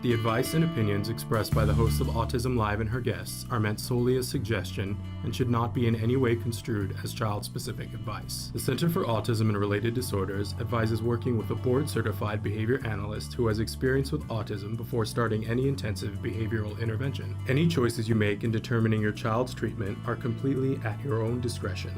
The advice and opinions expressed by the host of Autism Live and her guests are meant solely as suggestion and should not be in any way construed as child-specific advice. The Center for Autism and Related Disorders advises working with a board-certified behavior analyst who has experience with autism before starting any intensive behavioral intervention. Any choices you make in determining your child's treatment are completely at your own discretion.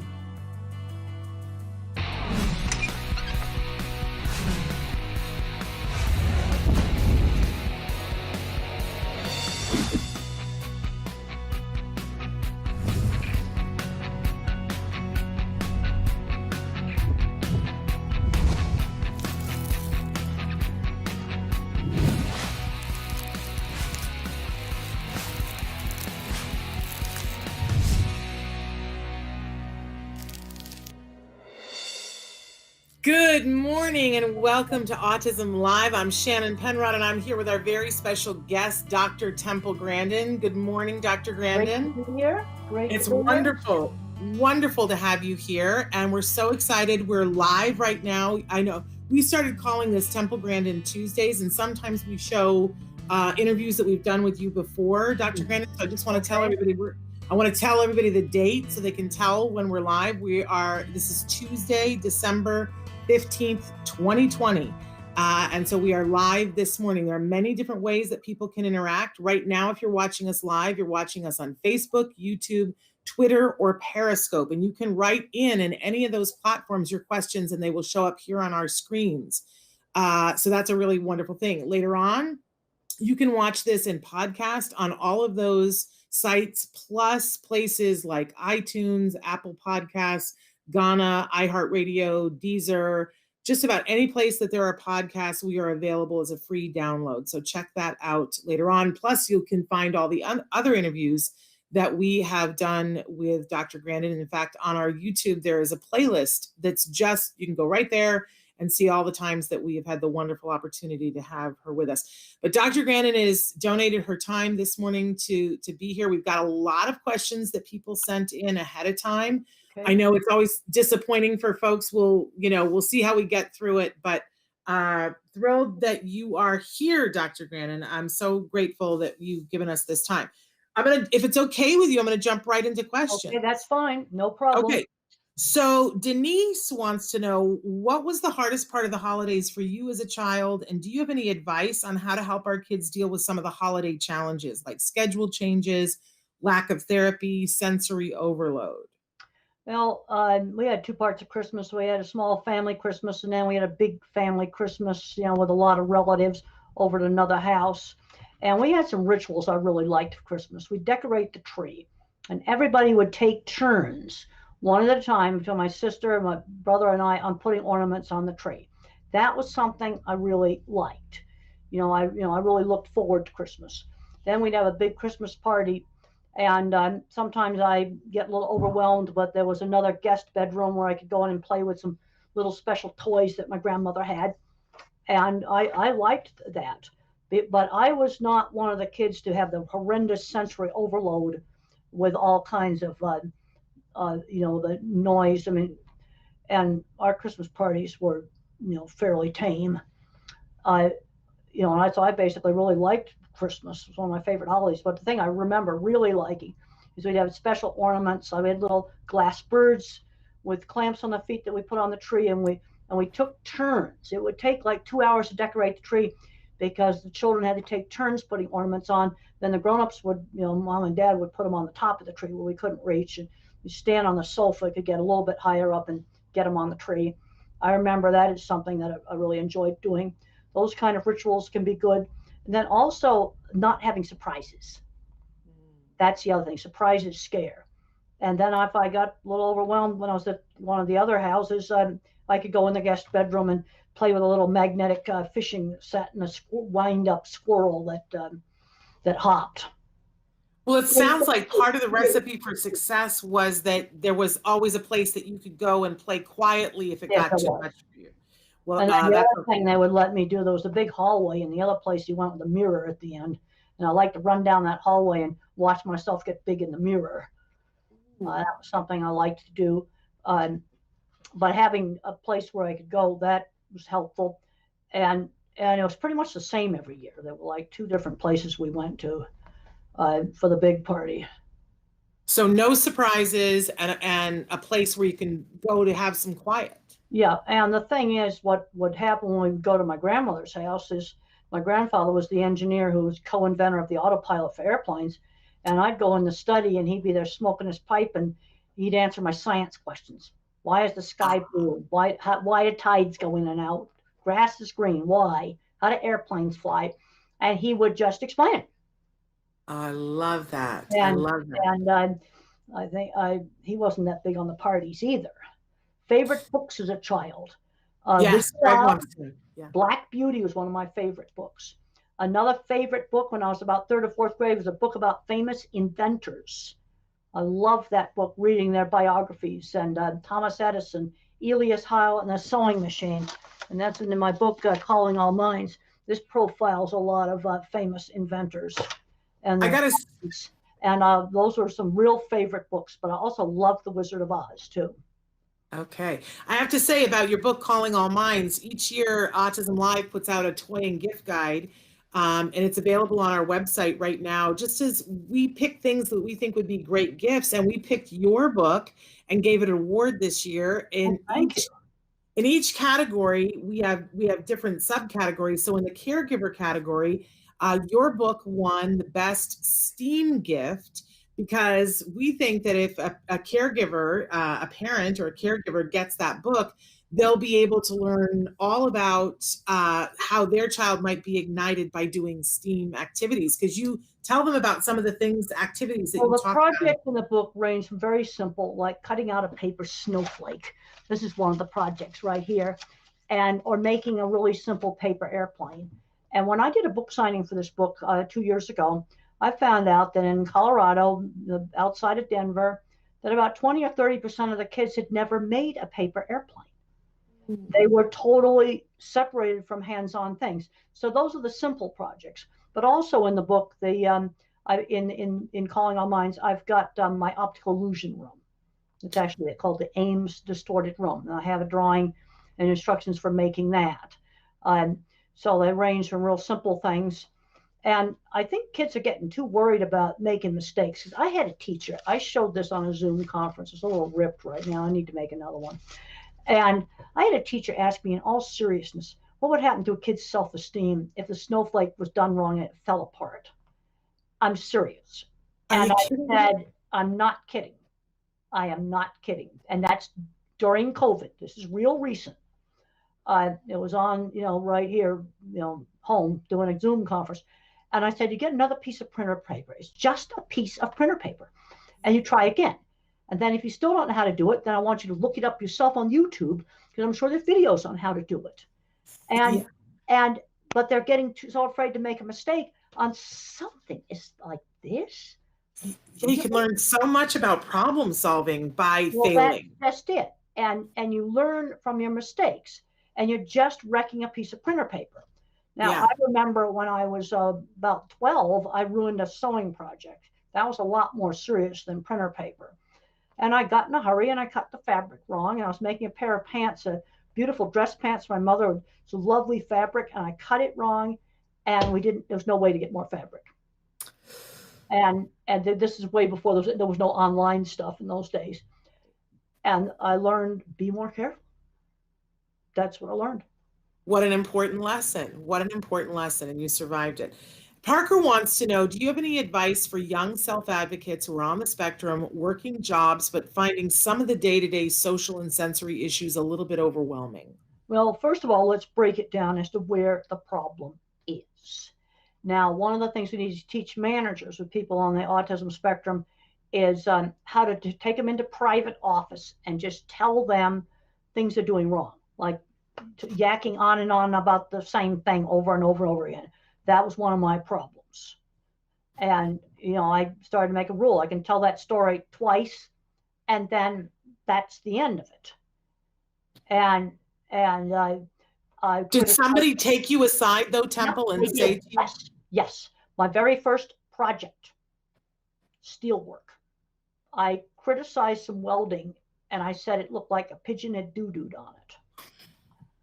Good morning and welcome to Autism Live. I'm Shannon Penrod and I'm here with our very special guest, Dr. Temple Grandin. Good morning, Dr. Grandin. Great to be here. It's wonderful. Wonderful to have you here. And we're so excited. We're live right now. I know we started calling this Temple Grandin Tuesdays, and sometimes we show interviews that we've done with you before, Dr. Grandin. So I just want to tell everybody I want to tell everybody the date so they can tell when we're live. This is Tuesday, December 15th, 2020. And so we are live this morning. There are many different ways that people can interact. Right now, if you're watching us live, you're watching us on Facebook, YouTube, Twitter, or Periscope. And you can write in any of those platforms your questions and they will show up here on our screens. So that's a really wonderful thing. Later on, you can watch this in podcast on all of those sites, plus places like iTunes, Apple Podcasts, Ghana, iHeartRadio, Deezer, just about any place that there are podcasts, we are available as a free download. So check that out later on. Plus, you can find all the other interviews that we have done with Dr. Grandin. And in fact, on our YouTube, there is a playlist that's you can go right there and see all the times that we have had the wonderful opportunity to have her with us. But Dr. Grandin has donated her time this morning to be here. We've got a lot of questions that people sent in ahead of time. I know it's always disappointing for folks. We'll see how we get through it, but thrilled that you are here, Dr. Grandin. I'm so grateful that you've given us this time. If it's okay with you, I'm gonna jump right into questions. Okay, that's fine. No problem. Okay. So Denise wants to know, what was the hardest part of the holidays for you as a child? And do you have any advice on how to help our kids deal with some of the holiday challenges, like schedule changes, lack of therapy, sensory overload? Well, we had two parts of Christmas. We had a small family Christmas, and then we had a big family Christmas, with a lot of relatives over at another house. And we had some rituals I really liked for Christmas. We'd decorate the tree, and everybody would take turns, one at a time, between my sister, my brother, and I, on putting ornaments on the tree. That was something I really liked. I really looked forward to Christmas. Then we'd have a big Christmas party. And sometimes I get a little overwhelmed, but there was another guest bedroom where I could go in and play with some little special toys that my grandmother had. And I liked that. But I was not one of the kids to have the horrendous sensory overload with all kinds of, the noise. And our Christmas parties were, fairly tame. So I basically really liked Christmas. It was one of my favorite holidays. But the thing I remember really liking is we'd have special ornaments. So we had little glass birds with clamps on the feet that we put on the tree, and we took turns. It would take like 2 hours to decorate the tree because the children had to take turns putting ornaments on. Then the grown-ups would, mom and dad would put them on the top of the tree where we couldn't reach, and you stand on the sofa, could get a little bit higher up and get them on the tree. I remember that is something that I really enjoyed doing. Those kind of rituals can be good. And then also not having surprises. That's the other thing. Surprises scare. And then if I got a little overwhelmed when I was at one of the other houses, I could go in the guest bedroom and play with a little magnetic fishing set and a wind-up squirrel that hopped. Well, it sounds like part of the recipe for success was that there was always a place that you could go and play quietly if it got too much for you. Well, and the other thing they would let me do, there was a big hallway, and the other place you went with a mirror at the end. And I like to run down that hallway and watch myself get big in the mirror. That was something I liked to do. But having a place where I could go, that was helpful. And it was pretty much the same every year. There were like 2 different places we went to for the big party. So no surprises and a place where you can go to have some quiet. Yeah, and the thing is, what would happen when we would go to my grandmother's house is my grandfather was the engineer who was co-inventor of the autopilot for airplanes, and I'd go in the study and he'd be there smoking his pipe and he'd answer my science questions. Why is the sky blue? Why do tides go in and out? Grass is green. Why? How do airplanes fly? And he would just explain it. I love that. And, I love that. And I think he wasn't that big on the parties either. Favorite books as a child. Yes, Greg wants to. Yeah. Black Beauty was one of my favorite books. Another favorite book when I was about 3rd or 4th grade was a book about famous inventors. I love that book, reading their biographies, and Thomas Edison, Elias Howe, and the sewing machine. And that's in my book, Calling All Minds. This profiles a lot of famous inventors. And those were some real favorite books, but I also love The Wizard of Oz too. Okay. I have to say about your book, Calling All Minds, each year Autism-Live puts out a toy and gift guide, and it's available on our website right now, just as we pick things that we think would be great gifts. And we picked your book and gave it an award this year. In each category, we have different subcategories. So in the caregiver category, your book won the best STEAM gift, because we think that if a caregiver, a parent or a caregiver gets that book, they'll be able to learn all about how their child might be ignited by doing STEAM activities, because you tell them about some of the activities that you talk about. Well, the project in the book range from very simple, like cutting out a paper snowflake. This is one of the projects right here, or making a really simple paper airplane. And when I did a book signing for this book 2 years ago, I found out that in Colorado, outside of Denver, that about 20 or 30% of the kids had never made a paper airplane. They were totally separated from hands-on things. So those are the simple projects. But also in the book, in Calling All Minds, I've got my optical illusion room. It's actually called the Ames Distorted Room. And I have a drawing and instructions for making that. So they range from real simple things. And I think kids are getting too worried about making mistakes. Because I had a teacher, I showed this on a Zoom conference. It's a little ripped right now. I need to make another one. And I had a teacher ask me in all seriousness, what would happen to a kid's self-esteem if the snowflake was done wrong and it fell apart? I'm serious. And I said, I'm not kidding. I am not kidding. And that's during COVID. This is real recent. It was on, right here, home doing a Zoom conference. And I said, you get another piece of printer paper. It's just a piece of printer paper. And you try again. And then if you still don't know how to do it, then I want you to look it up yourself on YouTube, because I'm sure there's videos on how to do it. But they're getting so afraid to make a mistake on something. It's like this. You can learn so much about problem solving by failing. That's it. And you learn from your mistakes, and you're just wrecking a piece of printer paper. Now, I remember when I was about 12, I ruined a sewing project. That was a lot more serious than printer paper. And I got in a hurry and I cut the fabric wrong. And I was making a pair of pants, a beautiful dress pants for my mother. It's a lovely fabric. And I cut it wrong. And there was no way to get more fabric. And this is way before there was no online stuff in those days. And I learned, be more careful. That's what I learned. What an important lesson. What an important lesson. And you survived it. Parker wants to know, do you have any advice for young self-advocates who are on the spectrum, working jobs, but finding some of the day-to-day social and sensory issues a little bit overwhelming? Well, first of all, let's break it down as to where the problem is. Now, one of the things we need to teach managers with people on the autism spectrum is how to take them into private office and just tell them things they're doing wrong, like yakking on and on about the same thing over and over and over again. That was one of my problems. And, I started to make a rule. I can tell that story twice, and then that's the end of it. And I did somebody take you aside, though, Temple, and say to you? Yes. My very first project, steelwork. I criticized some welding, and I said it looked like a pigeon had doo-dooed on it.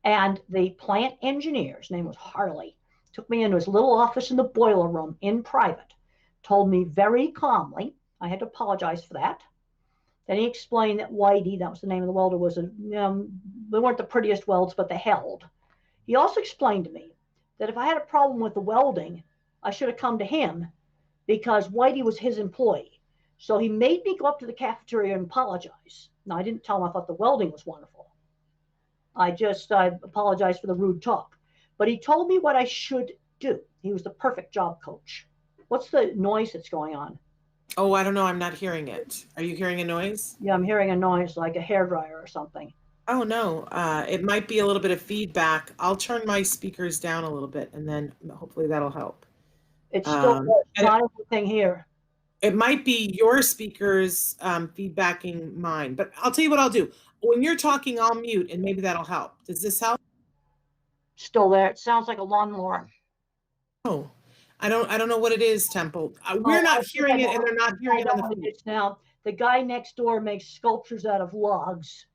And the plant engineer's name was Harley, took me into his little office in the boiler room in private, told me very calmly, I had to apologize for that. Then he explained that Whitey, that was the name of the welder, was they weren't the prettiest welds, but they held. He also explained to me that if I had a problem with the welding, I should have come to him because Whitey was his employee. So he made me go up to the cafeteria and apologize. Now, I didn't tell him I thought the welding was wonderful. I apologized for the rude talk. But he told me what I should do. He was the perfect job coach. What's the noise that's going on? Oh, I don't know. I'm not hearing it. Are you hearing a noise? Yeah, I'm hearing a noise like a hairdryer or something. Oh, no. It might be a little bit of feedback. I'll turn my speakers down a little bit, and then hopefully that'll help. It's still not anything here. It might be your speakers feedbacking mine, but I'll tell you what I'll do. When you're talking, I'll mute, and maybe that'll help. Does this help? Still there. It sounds like a lawnmower. Oh, I don't know what it is, Temple. We're not hearing it, and they're not hearing it on the feed. Now, the guy next door makes sculptures out of logs,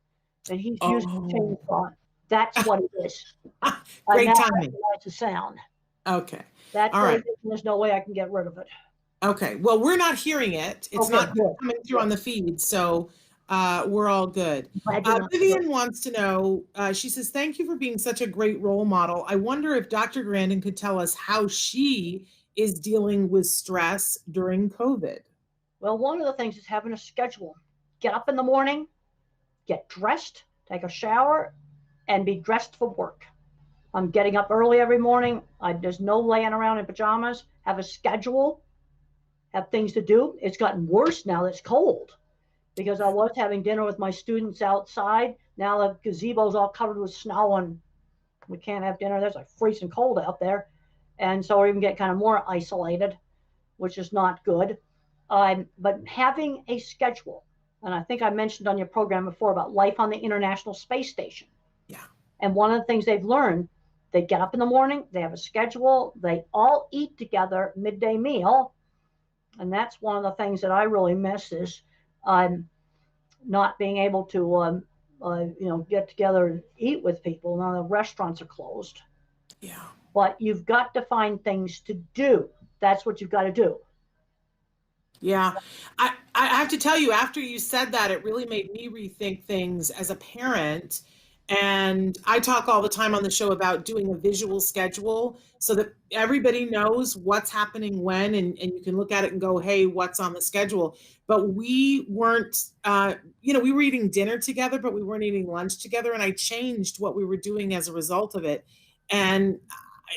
and he's using a chainsaw. That's what it is. Great timing. That's the sound. Okay. That's all right. There's no way I can get rid of it. Okay. Well, we're not hearing it. It's not coming through on the feed, so we're all good. Vivian wants to know, she says, thank you for being such a great role model. I wonder if Dr. Grandin could tell us how she is dealing with stress during COVID. Well, one of the things is having a schedule. Get up in the morning, get dressed, take a shower, and be dressed for work. I'm getting up early every morning. There's no laying around in pajamas. Have a schedule, have things to do. It's gotten worse now that it's cold because I was having dinner with my students outside. Now the gazebo's all covered with snow and we can't have dinner. There's like freezing cold out there. And so we're even getting kind of more isolated, which is not good. But having a schedule, and I think I mentioned on your program before about life on the International Space Station. Yeah. And one of the things they've learned, they get up in the morning, they have a schedule, they all eat together, midday meal. And that's one of the things that I really miss is not being able to, get together and eat with people. Now the restaurants are closed. Yeah. But you've got to find things to do. That's what you've got to do. Yeah. I have to tell you, after you said that, it really made me rethink things as a parent. And I talk all the time on the show about doing a visual schedule so that everybody knows what's happening when, and you can look at it and go, hey, what's on the schedule? But we weren't, we were eating dinner together, but we weren't eating lunch together. And I changed what we were doing as a result of it. And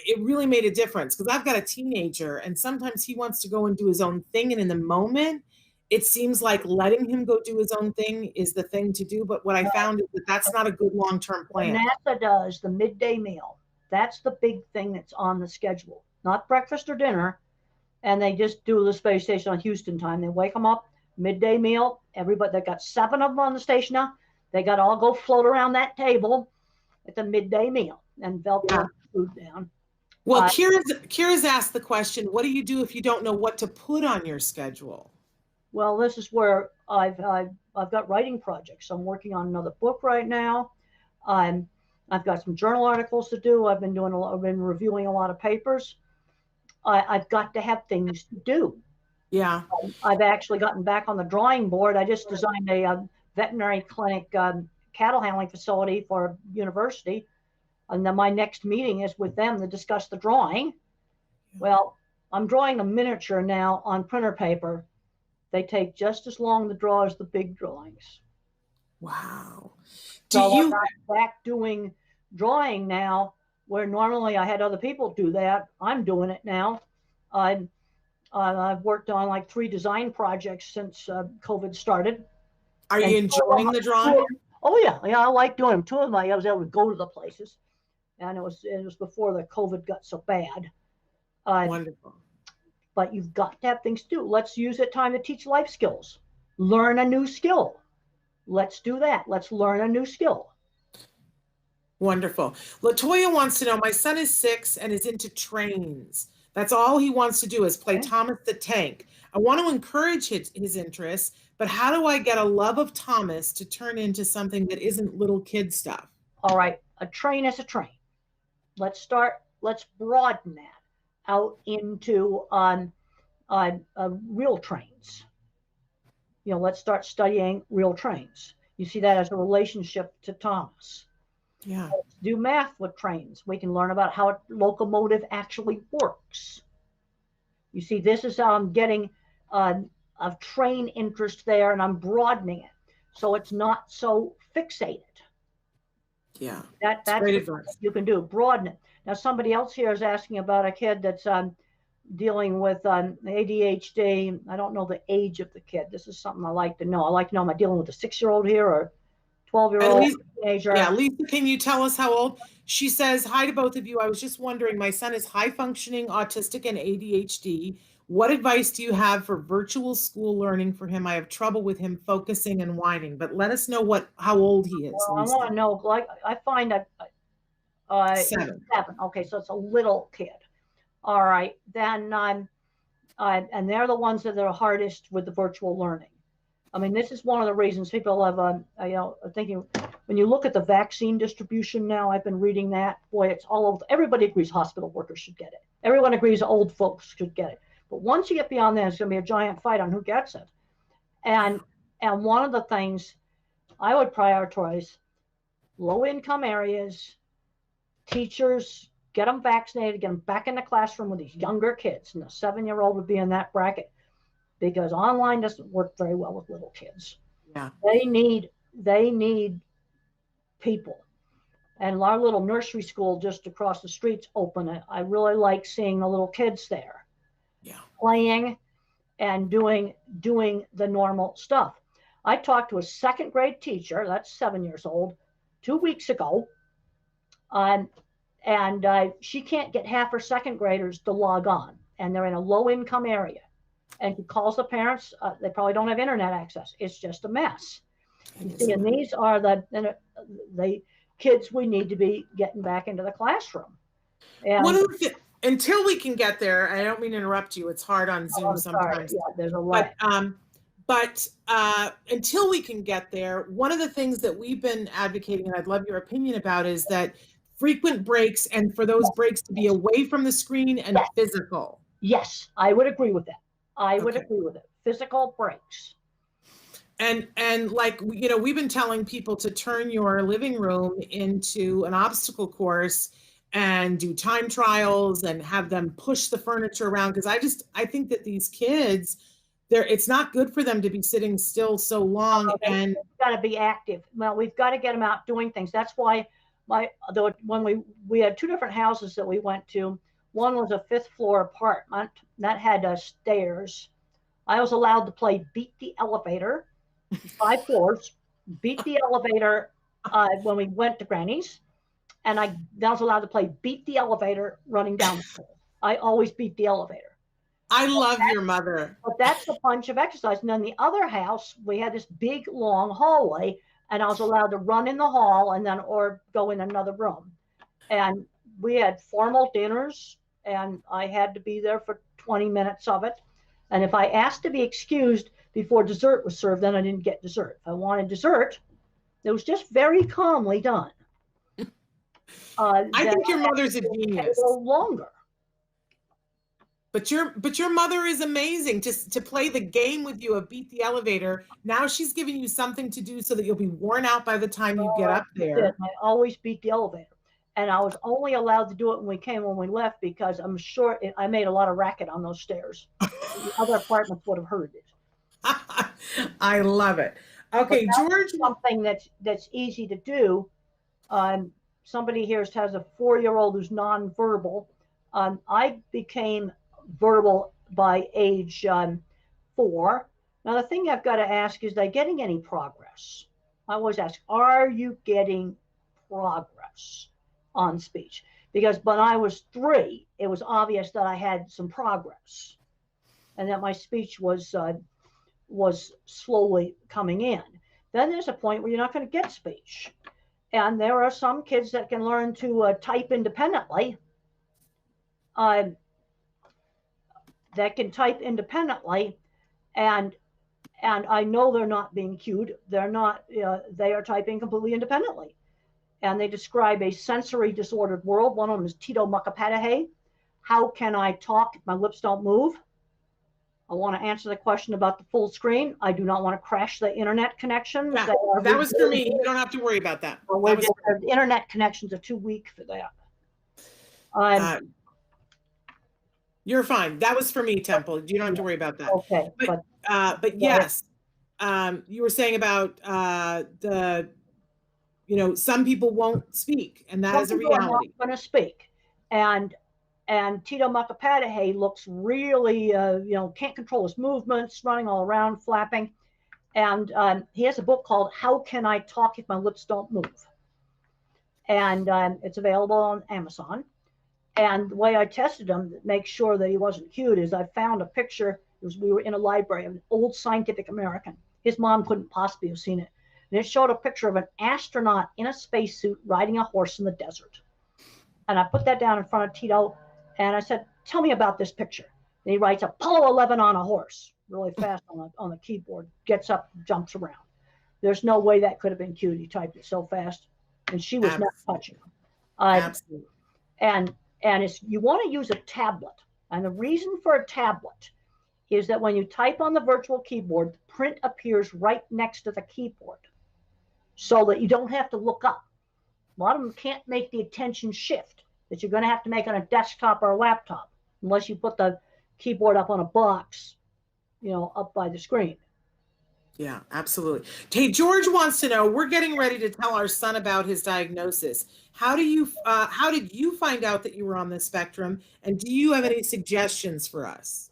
it really made a difference because I've got a teenager and sometimes he wants to go and do his own thing. And in the moment, it seems like letting him go do his own thing is the thing to do. But what I found is that that's not a good long-term plan. NASA does the midday meal. That's the big thing that's on the schedule, not breakfast or dinner. And they just do the space station on Houston time. They wake them up, midday meal. Everybody, they got 7 of them on the station now. They got to all go float around that table at the midday meal and they'll put food down. Well, Kira's asked the question, what do you do if you don't know what to put on your schedule? Well, this is where I've got writing projects. I'm working on another book right now. I've got some journal articles to do. I've been reviewing a lot of papers. I've got to have things to do. Yeah. I've actually gotten back on the drawing board. I just designed a veterinary clinic cattle handling facility for a university. And then my next meeting is with them to discuss the drawing. Well, I'm drawing a miniature now on printer paper. They take just as long to draw as the big drawings. Wow. I'm back doing drawing now, where normally I had other people do that. I'm doing it now. I've worked on like 3 design projects since COVID started. Are you enjoying the drawing? Oh yeah, I like doing them. 2 of them I was able to go to the places, and it was before the COVID got so bad. Wonderful. But you've got to have things to do. Let's use that time to teach life skills. Learn a new skill. Let's do that. Let's learn a new skill. Wonderful. Latoya wants to know, my son is 6 and is into trains. That's all he wants to do is play Thomas the Tank. I want to encourage his interest, but how do I get a love of Thomas to turn into something that isn't little kid stuff? All right. a train is a train. Let's broaden that out into real trains. Let's start studying real trains. You see that as a relationship to Thomas. Yeah. Let's do math with trains. We can learn about how a locomotive actually works. You see, this is how I'm getting a train interest there, and I'm broadening it so it's not so fixated. Yeah. That's great advice. you can do. Broaden it. Now, somebody else here is asking about a kid that's dealing with ADHD. I don't know the age of the kid. This is something I like to know. I like to know, am I dealing with a 6-year-old here or 12-year-old teenager? Yeah, Lisa, can you tell us how old? She says, hi to both of you. I was just wondering, my son is high functioning, autistic, and ADHD. What advice do you have for virtual school learning for him? I have trouble with him focusing and whining, but let us know how old he is. Well, I want to know, like, I find that 7. Okay, so it's a little kid. All right, then and they're the ones that are hardest with the virtual learning. I mean, this is one of the reasons people have, thinking, when you look at the vaccine distribution now, I've been reading that, boy, it's all over. Everybody agrees hospital workers should get it. Everyone agrees old folks should get it. But once you get beyond that, it's going to be a giant fight on who gets it. And one of the things I would prioritize, low-income areas, teachers, get them vaccinated, get them back in the classroom with these younger kids. And the 7-year-old would be in that bracket, because online doesn't work very well with little kids. Yeah. They need people. And our little nursery school just across the street's open. I really like seeing the little kids there. Yeah. Playing and doing the normal stuff. I talked to a 2nd grade teacher, that's 7 years old, 2 weeks ago. And she can't get half her 2nd graders to log on, and they're in a low-income area. And she calls the parents. They probably don't have internet access. It's just a mess. And these are the kids we need to be getting back into the classroom. And until we can get there, I don't mean to interrupt you. It's hard on Zoom sometimes. Yeah, there's a lot. But until we can get there, one of the things that we've been advocating, and I'd love your opinion about, is that frequent breaks, and for those breaks to be away from the screen and physical. Yes, I would agree with that. I would agree with it. Physical breaks. And like, we've been telling people to turn your living room into an obstacle course and do time trials and have them push the furniture around. Because I think that these kids, it's not good for them to be sitting still so long. And got to be active. Well, we've got to get them out doing things. That's why when we had 2 different houses that we went to. One was a 5th floor apartment that had stairs. I was allowed to play beat the elevator, 5 floors, beat the elevator when we went to Granny's. And I was allowed to play beat the elevator running down the floor. I always beat the elevator. I love your mother. But that's a bunch of exercise. And then the other house, we had this big, long hallway, and I was allowed to run in the hall or go in another room. And we had formal dinners, and I had to be there for 20 minutes of it. And if I asked to be excused before dessert was served, then I didn't get dessert. If I wanted dessert, it was just very calmly done. I think your mother's a genius. A little longer. But your mother is amazing to play the game with you of beat the elevator. Now she's giving you something to do so that you'll be worn out by the time you get up there. I always beat the elevator. And I was only allowed to do it when we left, because I'm sure I made a lot of racket on those stairs. The other apartments would have heard it. I love it. Okay, George. Something that's easy to do. Somebody here has a 4-year-old who's nonverbal. I became verbal by age 4. Now, the thing I've got to ask is, are they getting any progress? I always ask, are you getting progress on speech? Because when I was 3, it was obvious that I had some progress and that my speech was slowly coming in. Then there's a point where you're not going to get speech. And there are some kids that can learn to type independently. And I know they're not being cued. They're not. They are typing completely independently. and they describe a sensory disordered world. One of them is Tito Mukapatahe. How can I talk if my lips don't move? I want to answer the question about the full screen. I do not want to crash the internet connections. Yeah, that was for me. You don't have to worry about that. The internet connections are too weak for that. You're fine. That was for me, Temple. You don't have to worry about that. Okay. But yes, you were saying about some people won't speak, and that is a reality. Some people are not going to speak, and Tito Mukapatahe looks really, can't control his movements, running all around, flapping, and he has a book called "How Can I Talk If My Lips Don't Move," and it's available on Amazon. And the way I tested him to make sure that he wasn't cute is I found a picture. We were in a library of an old Scientific American. His mom couldn't possibly have seen it. And it showed a picture of an astronaut in a spacesuit riding a horse in the desert. And I put that down in front of Tito, and I said, "Tell me about this picture." And he writes Apollo 11 on a horse, really fast on the keyboard, gets up, jumps around. There's no way that could have been cute. He typed it so fast. And she was not touching him. Absolutely. And you want to use a tablet. And the reason for a tablet is that when you type on the virtual keyboard, the print appears right next to the keyboard so that you don't have to look up. A lot of them can't make the attention shift that you're going to have to make on a desktop or a laptop unless you put the keyboard up on a box, up by the screen. Yeah, absolutely. Hey, George wants to know, we're getting ready to tell our son about his diagnosis. How did you find out that you were on the spectrum? And do you have any suggestions for us?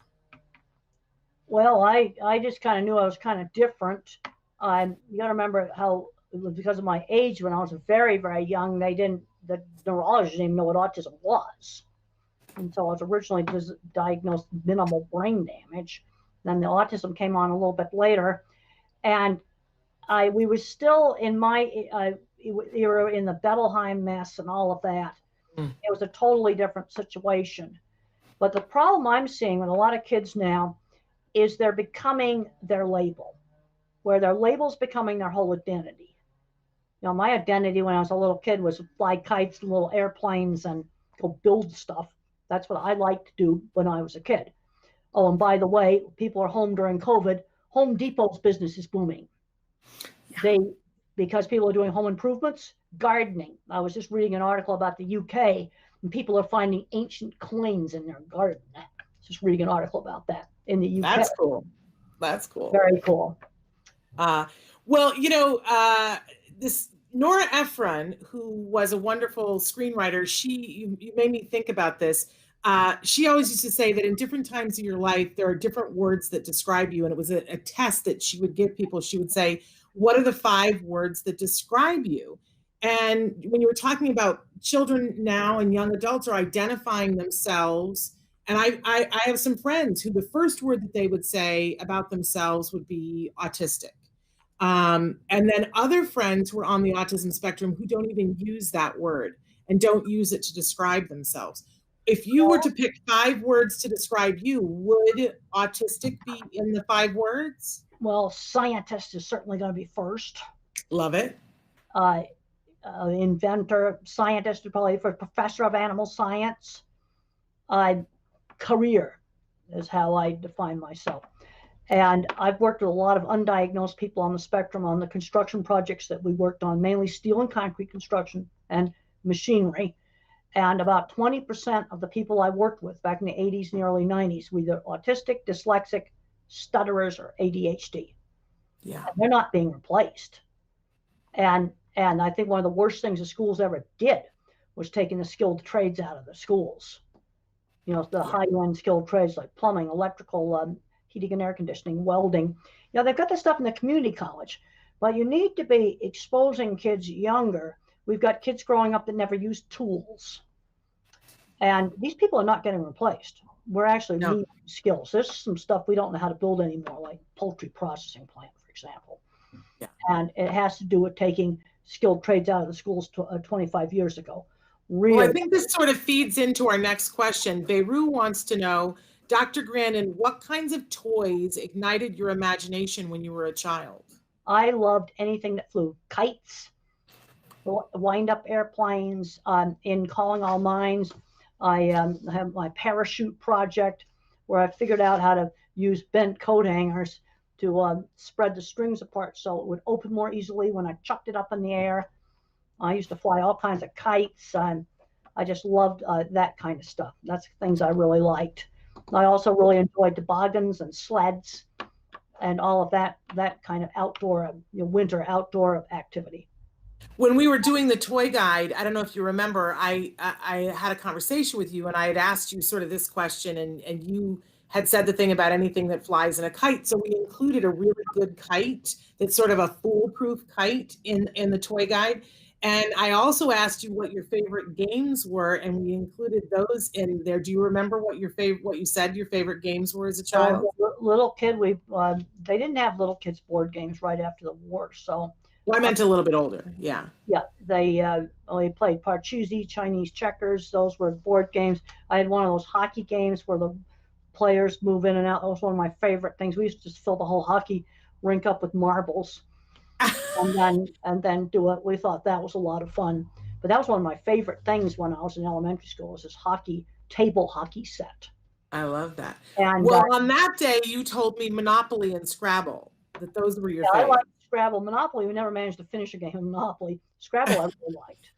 Well, I just kind of knew I was kind of different. You got to remember how it was because of my age. When I was very, very young, the neurologist didn't even know what autism was. And so I was originally diagnosed with minimal brain damage. Then the autism came on a little bit later. And we were still in my era in the Bettelheim mess and all of that. It was a totally different situation. But the problem I'm seeing with a lot of kids now is they're becoming their label, where their label's becoming their whole identity. My identity when I was a little kid was fly kites and little airplanes and go build stuff. That's what I liked to do when I was a kid. Oh, and by the way, people are home during COVID. Home Depot's business is booming. Yeah. Because people are doing home improvements, gardening. I was just reading an article about the UK, and people are finding ancient coins in their garden. Just reading an article about that in the UK. That's cool. That's cool. Very cool. This Nora Ephron, who was a wonderful screenwriter, you made me think about this. She always used to say that in different times of your life, there are different words that describe you. And it was a test that she would give people. She would say, what are the 5 words that describe you? And when you were talking about children now and young adults are identifying themselves, and I have some friends who the first word that they would say about themselves would be autistic. And then other friends who are on the autism spectrum who don't even use that word and don't use it to describe themselves. If you were to pick 5 words to describe you, would autistic be in the 5 words? Well, scientist is certainly going to be first. Love it. Inventor, scientist is probably for professor of animal science. Career is how I define myself. And I've worked with a lot of undiagnosed people on the spectrum on the construction projects that we worked on, mainly steel and concrete construction and machinery. And about 20% of the people I worked with back in the 80s and the early 90s were either autistic, dyslexic, stutterers, or ADHD. Yeah. And they're not being replaced. And I think one of the worst things the schools ever did was taking the skilled trades out of the schools. The high-end skilled trades like plumbing, electrical, heating and air conditioning, welding. They've got this stuff in the community college, but you need to be exposing kids younger. We've got kids growing up that never use tools. And these people are not getting replaced. We're actually needing skills. There's some stuff we don't know how to build anymore, like poultry processing plant, for example. Yeah. And it has to do with taking skilled trades out of the schools 25 years ago. Really. Well, I think this sort of feeds into our next question. Beirut wants to know, Dr. Grandin, what kinds of toys ignited your imagination when you were a child? I loved anything that flew. Kites. wind up airplanes. In Calling All Minds, I have my parachute project where I figured out how to use bent coat hangers to spread the strings apart so it would open more easily when I chucked it up in the air. I used to fly all kinds of kites. I just loved that kind of stuff. That's things I really liked. I also really enjoyed toboggans and sleds and all of that kind of outdoor, winter outdoor activity. When we were doing the toy guide, I don't know if you remember, I had a conversation with you and I had asked you sort of this question, and you had said the thing about anything that flies in a kite. So we included a really good kite that's sort of a foolproof kite in the toy guide. And I also asked you what your favorite games were, and we included those in there. Do you remember what you said your favorite games were as a child? Little kid, they didn't have little kids board games right after the war, so. Well, I meant a little bit older. Yeah. Yeah, they played parcheesi, Chinese checkers. Those were board games. I had one of those hockey games where the players move in and out. That was one of my favorite things. We used to just fill the whole hockey rink up with marbles. and then do it. We thought that was a lot of fun. But that was one of my favorite things when I was in elementary school, was this table hockey set. I love that. And well, on that day, you told me Monopoly and Scrabble, that those were your favorite. I liked Scrabble. Monopoly, we never managed to finish a game of Monopoly. Scrabble, I really liked.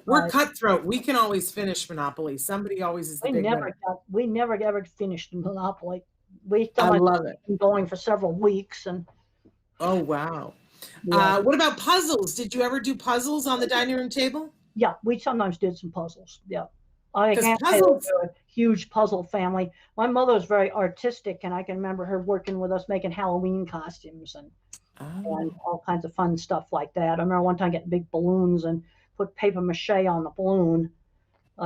We're cutthroat. We can always finish Monopoly. Somebody always is the big winner. We never ever finished Monopoly. I love it. Going for several weeks. Oh, wow. Yeah. What about puzzles? Did you ever do puzzles on the dining room table? Yeah, we sometimes did some puzzles. Yeah. Puzzles, a huge puzzle family. My mother was very artistic, and I can remember her working with us making Halloween costumes and all kinds of fun stuff like that. I remember one time getting big balloons and put paper mache on the balloon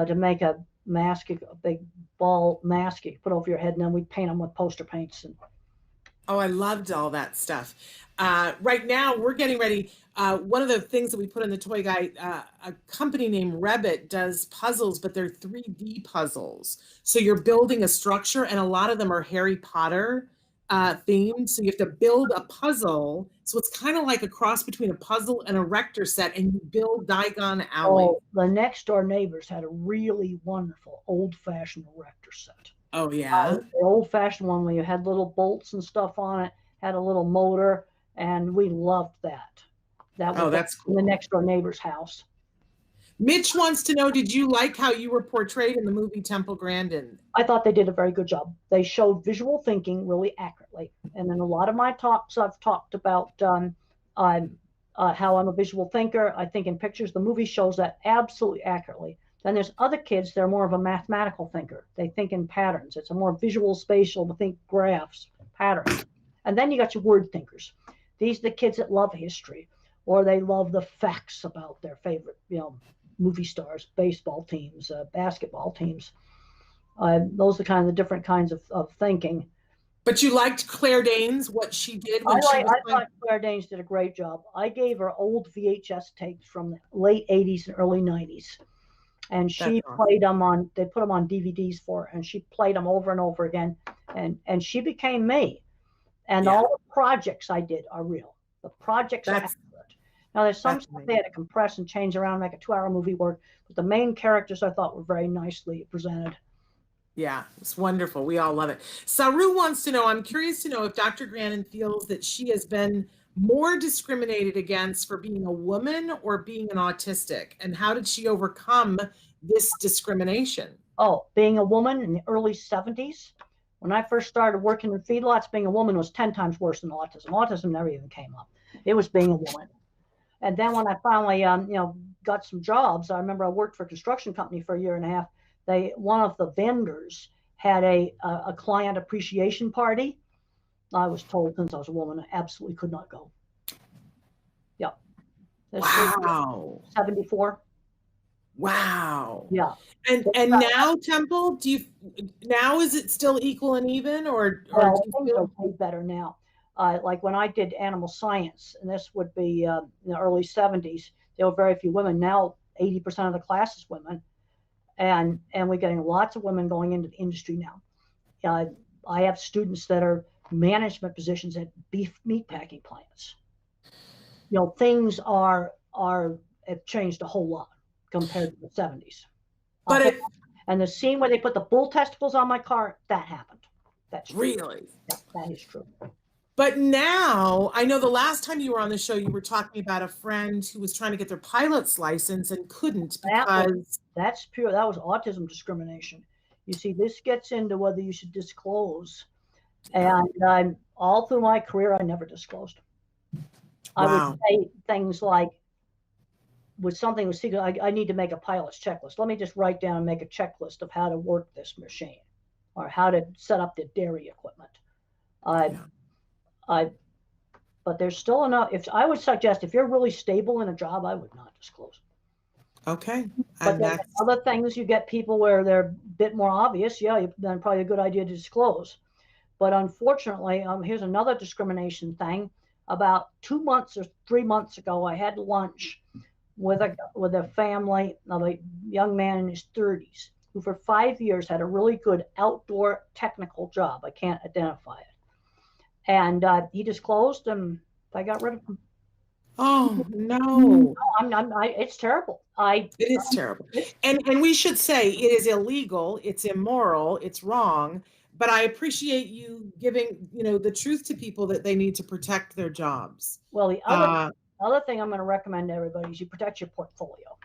to make a mask, a big ball mask you put over your head, and then we'd paint them with poster paints. Oh, I loved all that stuff. Right now, we're getting ready. One of the things that we put in the toy guide, a company named Rebbit does puzzles, but they're 3D puzzles. So you're building a structure, and a lot of them are Harry Potter themed. So you have to build a puzzle. So it's kind of like a cross between a puzzle and a Rector set, and you build Diagon Alley. Oh, the next door neighbors had a really wonderful old-fashioned Rector set. Oh, yeah. The old-fashioned one where you had little bolts and stuff on it, had a little motor, and we loved that. That was that's cool. In the next door neighbor's house. Mitch wants to know, did you like how you were portrayed in the movie Temple Grandin? I thought they did a very good job. They showed visual thinking really accurately. And in a lot of my talks, I've talked about how I'm a visual thinker. I think in pictures, the movie shows that absolutely accurately. Then there's other kids, they're more of a mathematical thinker. They think in patterns. It's a more visual, spatial, but think graphs, patterns. And then you got your word thinkers. These are the kids that love history, or they love the facts about their favorite, movie stars, baseball teams, basketball teams. Those are kind of the different kinds of thinking. But you liked Claire Danes, what she did when I thought Claire Danes did a great job. I gave her old VHS tapes from the late 80s and early 90s. And she played them they put them on DVDs for her, and she played them over and over again. And she became me. And all the projects I did are real. The projects are accurate. Now, there's some stuff they had to compress and change around, make a 2-hour movie work. But the main characters I thought were very nicely presented. Yeah, it's wonderful. We all love it. Saru wants to know, I'm curious to know if Dr. Grandin feels that she has been more discriminated against for being a woman or being an autistic, and how did she overcome this discrimination? Oh, being a woman in the early 70s, when I first started working in feedlots, being a woman was 10 times worse than autism. Autism never even came up. It was being a woman. And then when I finally, got some jobs, I remember I worked for a construction company for a year and a half. One of the vendors had a client appreciation party. I was told since I was a woman, I absolutely could not go. Yeah. Wow. 74. Wow. Yeah. And now, Temple, now is it still equal and even, or well, things are way better now. Like when I did animal science, and this would be in the early 70s, there were very few women. Now 80% of the class is women. And we're getting lots of women going into the industry now. I have students that are management positions at beef meat packing plants. Things are have changed a whole lot compared to the 70s. But And the scene where they put the bull testicles on my car, that happened. That's true. Really? Yeah, that is true. But now, I know the last time you were on the show, you were talking about a friend who was trying to get their pilot's license and couldn't because that's pure. That was autism discrimination. You see, this gets into whether you should disclose. And all through my career, I never disclosed. I would say things like, with something was secret, I need to make a pilot's checklist. Let me just write down and make a checklist of how to work this machine or how to set up the dairy equipment. But there's still enough. If I would suggest, if you're really stable in a job, I would not disclose. Okay. But then other things, you get people where they're a bit more obvious. Yeah, then probably a good idea to disclose. But unfortunately, here's another discrimination thing. About 2 months or 3 months ago, I had lunch with a family of a young man in his 30s who for 5 years had a really good outdoor technical job. I can't identify it. And he disclosed, and I got rid of him. Oh no! It's terrible. It is terrible, and we should say it is illegal. It's immoral. It's wrong. But I appreciate you giving the truth to people that they need to protect their jobs. Well, the other thing I'm going to recommend to everybody is you protect your portfolio,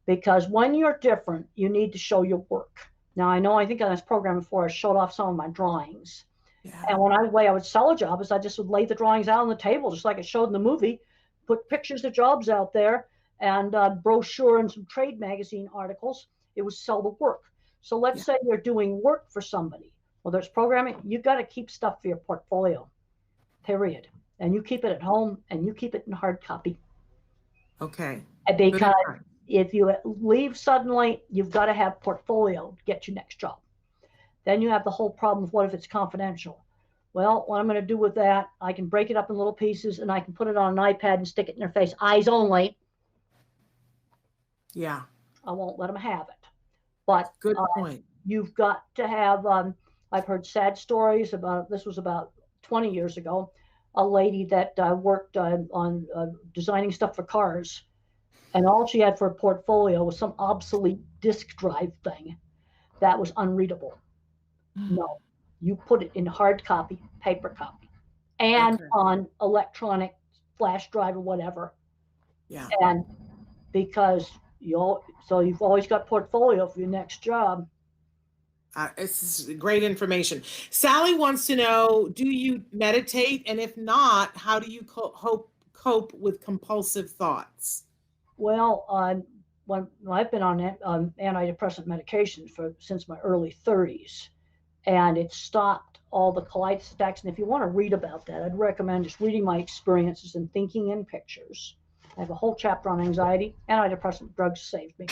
because when you're different, you need to show your work. Now, I think on this program before I showed off some of my drawings. Yeah. And the way I would sell a job is I just would lay the drawings out on the table, just like it showed in the movie, put pictures of jobs out there and brochure and some trade magazine articles. It would sell the work. So let's say you're doing work for somebody. Well, there's programming. You've got to keep stuff for your portfolio, period. And you keep it at home and you keep it in hard copy. Okay. Because if you leave suddenly, you've got to have portfolio to get your next job. Then you have the whole problem of what if it's confidential? Well, what I'm going to do with that, I can break it up in little pieces and I can put it on an iPad and stick it in their face, eyes only. Yeah. I won't let them have it. But good point. You've got to have, I've heard sad stories about, this was about 20 years ago, a lady that worked on designing stuff for cars. And all she had for a portfolio was some obsolete disk drive thing that was unreadable. No, you put it in hard copy, paper copy, and on electronic flash drive or whatever. Yeah. And because you've always got portfolio for your next job. It's great information. Sally wants to know, do you meditate? And if not, how do you cope with compulsive thoughts? Well, when I've been on antidepressant medication since my early 30s, and it stopped all the colitis attacks. And if you want to read about that, I'd recommend just reading my experiences and thinking in pictures. I have a whole chapter on anxiety. Antidepressant drugs saved me.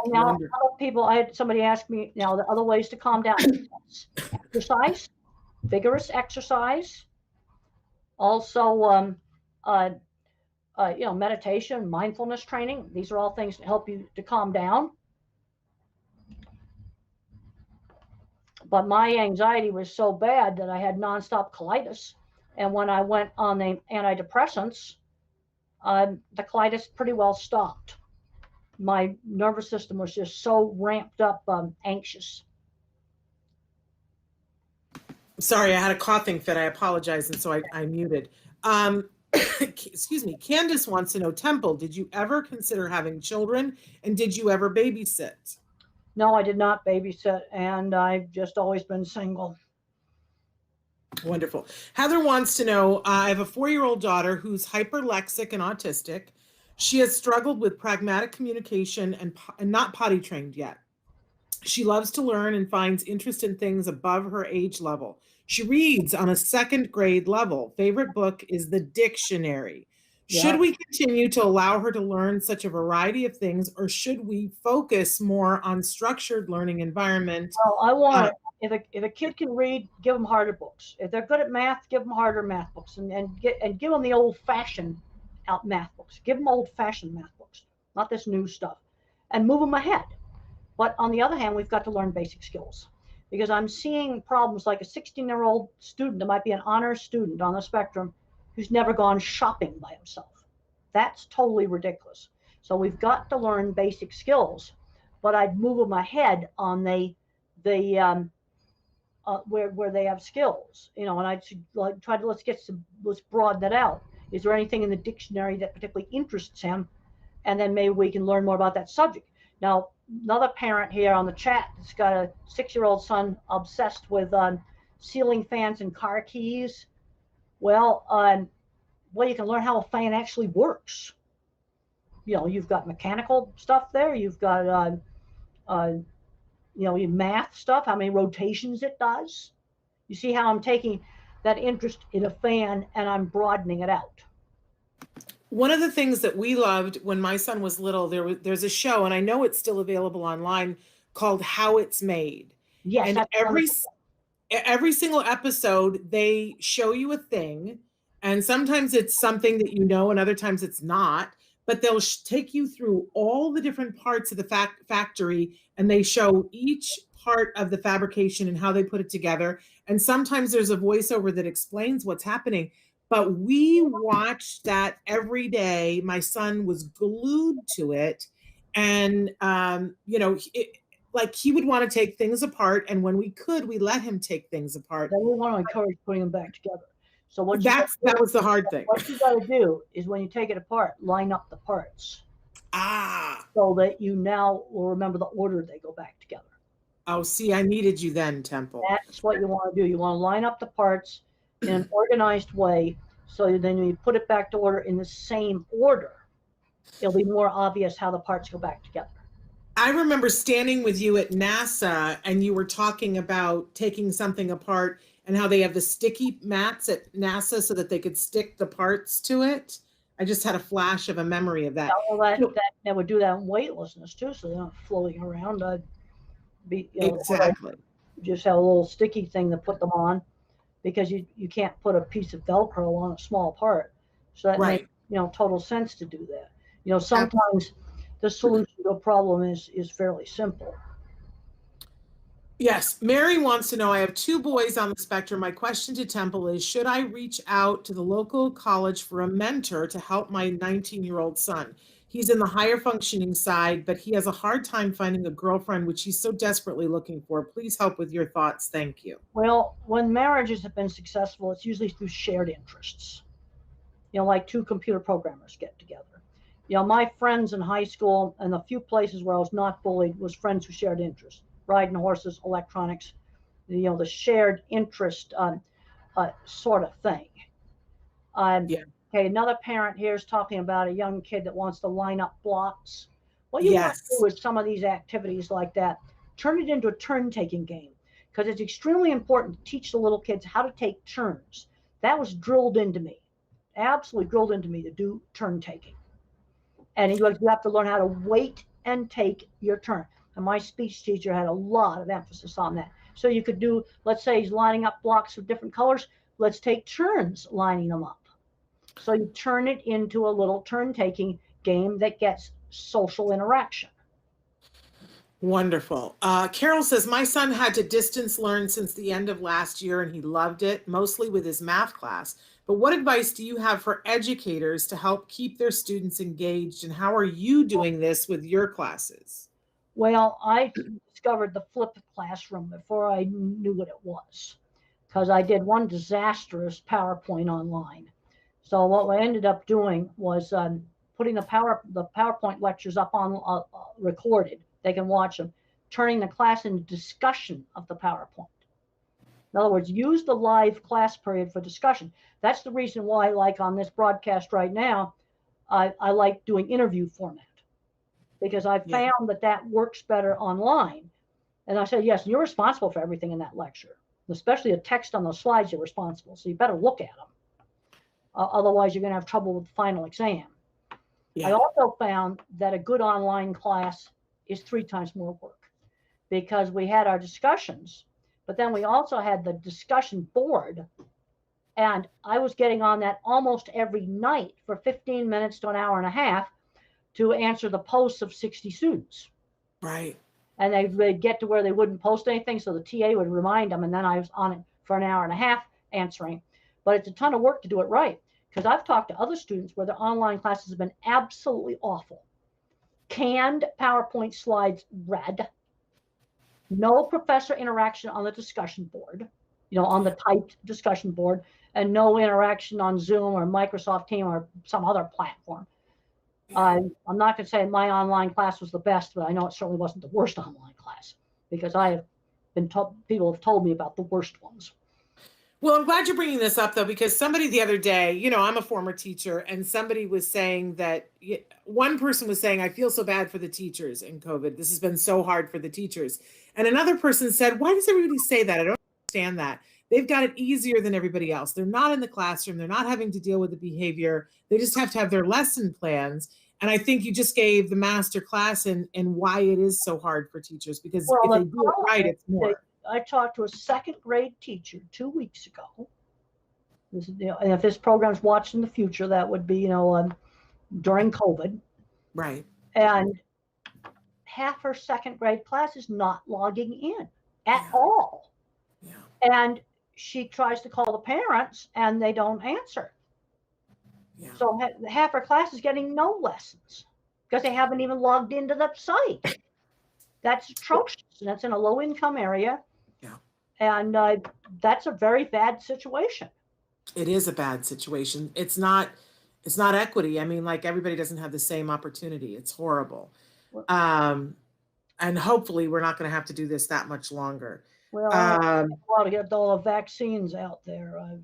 Now, other people, I had somebody ask me, the other ways to calm down. Exercise, vigorous exercise. Also, meditation, mindfulness training. These are all things to help you to calm down. But my anxiety was so bad that I had nonstop colitis. And when I went on the antidepressants, the colitis pretty well stopped. My nervous system was just so ramped up, anxious. Sorry, I had a coughing fit. I apologize. And so I muted. Excuse me. Candace wants to know, Temple, did you ever consider having children? And did you ever babysit? No, I did not babysit, and I've just always been single. Wonderful. Heather wants to know, I have a 4-year-old daughter who's hyperlexic and autistic. She has struggled with pragmatic communication and not potty trained yet. She loves to learn and finds interest in things above her age level. She reads on a 2nd grade level. Favorite book is the dictionary. Should we continue to allow her to learn such a variety of things, or should we focus more on structured learning environment? Well, I want if a kid can read, give them harder books. If they're good at math, give them harder math books, and give them the old-fashioned math books. Give them old-fashioned math books, not this new stuff, and move them ahead. But on the other hand, we've got to learn basic skills, because I'm seeing problems like a 16-year-old student that might be an honor student on the spectrum who's never gone shopping by himself. That's totally ridiculous. So we've got to learn basic skills, but I'd move them ahead on the where they have skills, and I'd like try to let's broaden that out. Is there anything in the dictionary that particularly interests him? And then maybe we can learn more about that subject. Now, another parent here on the chat that's got a 6-year-old son obsessed with ceiling fans and car keys. Well, you can learn how a fan actually works. You've got mechanical stuff there. You've got your math stuff, how many rotations it does. You see how I'm taking that interest in a fan and I'm broadening it out. One of the things that we loved when my son was little, there's a show, and I know it's still available online, called How It's Made. Yes, and every single episode, they show you a thing, and sometimes it's something that and other times it's not, but they'll take you through all the different parts of the factory, and they show each part of the fabrication and how they put it together. And sometimes there's a voiceover that explains what's happening. But we watched that every day. My son was glued to it. And, he would want to take things apart. And when we could, we let him take things apart. Then we want to encourage putting them back together. So that was the hard thing. What you got to do is when you take it apart, line up the parts. So that you now will remember the order they go back together. Oh, see, I needed you then, Temple. That's what you want to do. You want to line up the parts in an organized way, so then when you put it back to order in the same order, it'll be more obvious how the parts go back together. I remember standing with you at NASA, and you were talking about taking something apart and how they have the sticky mats at NASA so that they could stick the parts to it. I just had a flash of a memory of that. Yeah, well, that would do that in weightlessness too, so they're not floating around. Exactly. Just have a little sticky thing to put them on, because you can't put a piece of Velcro on a small part. So that makes total sense to do that. Sometimes the solution to a problem is fairly simple. Yes. Mary wants to know, I have 2 boys on the spectrum. My question to Temple is, should I reach out to the local college for a mentor to help my 19-year-old son? He's in the higher functioning side, but he has a hard time finding a girlfriend, which he's so desperately looking for. Please help with your thoughts. Thank you. Well, when marriages have been successful, it's usually through shared interests. Like 2 computer programmers get together. My friends in high school and the few places where I was not bullied was friends who shared interests. Riding horses, electronics, the shared interest sort of thing. Okay, another parent here is talking about a young kid that wants to line up blocks. What you want to do with some of these activities like that, turn it into a turn-taking game, because it's extremely important to teach the little kids how to take turns. That was drilled into me, absolutely drilled into me, to do turn-taking. And you have to learn how to wait and take your turn. And my speech teacher had a lot of emphasis on that. So you could do, let's say he's lining up blocks of different colors. Let's take turns lining them up. So you turn it into a little turn-taking game that gets social interaction. Wonderful. Carol says, my son had to distance learn since the end of last year, and he loved it, mostly with his math class. But what advice do you have for educators to help keep their students engaged, and how are you doing this with your classes? Well, I discovered the flipped classroom before I knew what it was, because I did one disastrous PowerPoint online. So what I ended up doing was putting the PowerPoint lectures up on recorded. They can watch them, turning the class into discussion of the PowerPoint. In other words, use the live class period for discussion. That's the reason why, like on this broadcast right now, I like doing interview format, because I found that works better online. And I said, yes, you're responsible for everything in that lecture, especially the text on the slides. You're responsible, so you better look at them. Otherwise, you're going to have trouble with the final exam. I also found that a good online class is 3 times more work, because we had our discussions, but then we also had the discussion board, and I was getting on that almost every night for 15 minutes to an hour and a half to answer the posts of 60 students. Right. And they'd get to where they wouldn't post anything, so the TA would remind them, and then I was on it for an hour and a half answering. But it's a ton of work to do it right, because I've talked to other students where their online classes have been absolutely awful. Canned PowerPoint slides read, no professor interaction on the discussion board, on the typed discussion board, and no interaction on Zoom or Microsoft Team or some other platform. I'm not going to say my online class was the best, but I know it certainly wasn't the worst online class, because I have been told, people have told me about the worst ones. Well, I'm glad you're bringing this up, though, because somebody the other day, I'm a former teacher, and somebody was saying that one person was saying, I feel so bad for the teachers in COVID. This has been so hard for the teachers. And another person said, why does everybody say that? I don't understand that. They've got it easier than everybody else. They're not in the classroom. They're not having to deal with the behavior. They just have to have their lesson plans. And I think you just gave the master class in why it is so hard for teachers, because if they do it right, it's more. I talked to a second grade teacher 2 weeks ago. And if this program's watched in the future, that would be, during COVID. Right. And half her second grade class is not logging in at all. Yeah. And she tries to call the parents and they don't answer. Yeah. So half her class is getting no lessons because they haven't even logged into the site. That's atrocious. And that's in a low income area. Yeah. And that's a very bad situation. It is a bad situation. It's not equity. I mean, like, everybody doesn't have the same opportunity. It's horrible. And hopefully we're not going to have to do this that much longer. Well, a lot to get all the vaccines out there.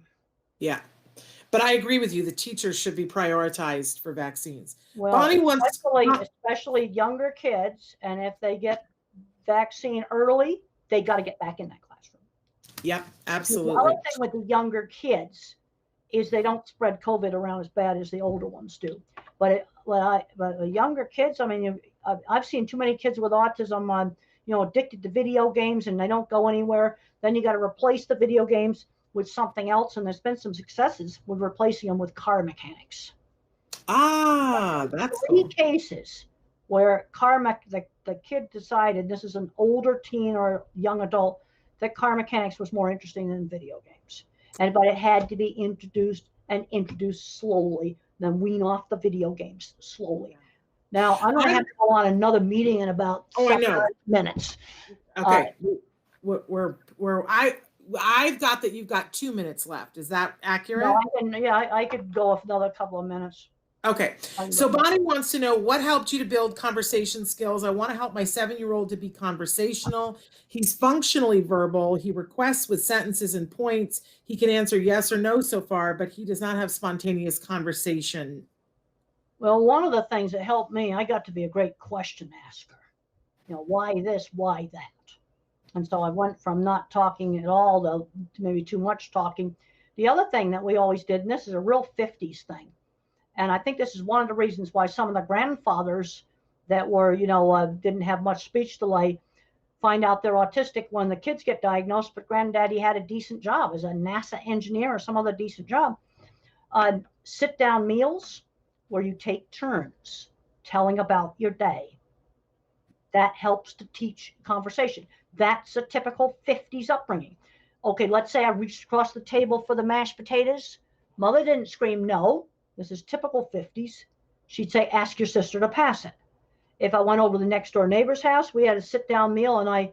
Yeah. But I agree with you. The teachers should be prioritized for vaccines. Well, Bonnie especially younger kids. And if they get vaccine early, they got to get back in that classroom. Yep, absolutely. The other thing with the younger kids is they don't spread COVID around as bad as the older ones do. But the younger kids, I mean, I've seen too many kids with autism addicted to video games, and they don't go anywhere. Then you got to replace the video games with something else. And there's been some successes with replacing them with car mechanics. That's three cool. cases where the kid decided, this is an older teen or young adult, that car mechanics was more interesting than video games. But it had to be introduced slowly, then wean off the video games slowly. Now, I'm going to have to go on another meeting in about 7 minutes. Okay. I've got that you've got 2 minutes left. Is that accurate? No, I could go another couple of minutes. Okay. So Bonnie wants to know, what helped you to build conversation skills? I want to help my 7-year-old to be conversational. He's functionally verbal. He requests with sentences and points. He can answer yes or no so far, but he does not have spontaneous conversation. Well, one of the things that helped me, I got to be a great question asker. Why this, why that? And so I went from not talking at all to maybe too much talking. The other thing that we always did, and this is a real 50s thing, and I think this is one of the reasons why some of the grandfathers that were, didn't have much speech delay find out they're autistic when the kids get diagnosed, but granddaddy had a decent job as a NASA engineer or some other decent job. Sit-down meals where you take turns telling about your day. That helps to teach conversation. That's a typical 50s upbringing. Okay, let's say I reached across the table for the mashed potatoes. Mother didn't scream no. This is typical 50s. She'd say, ask your sister to pass it. If I went over to the next door neighbor's house, we had a sit-down meal and I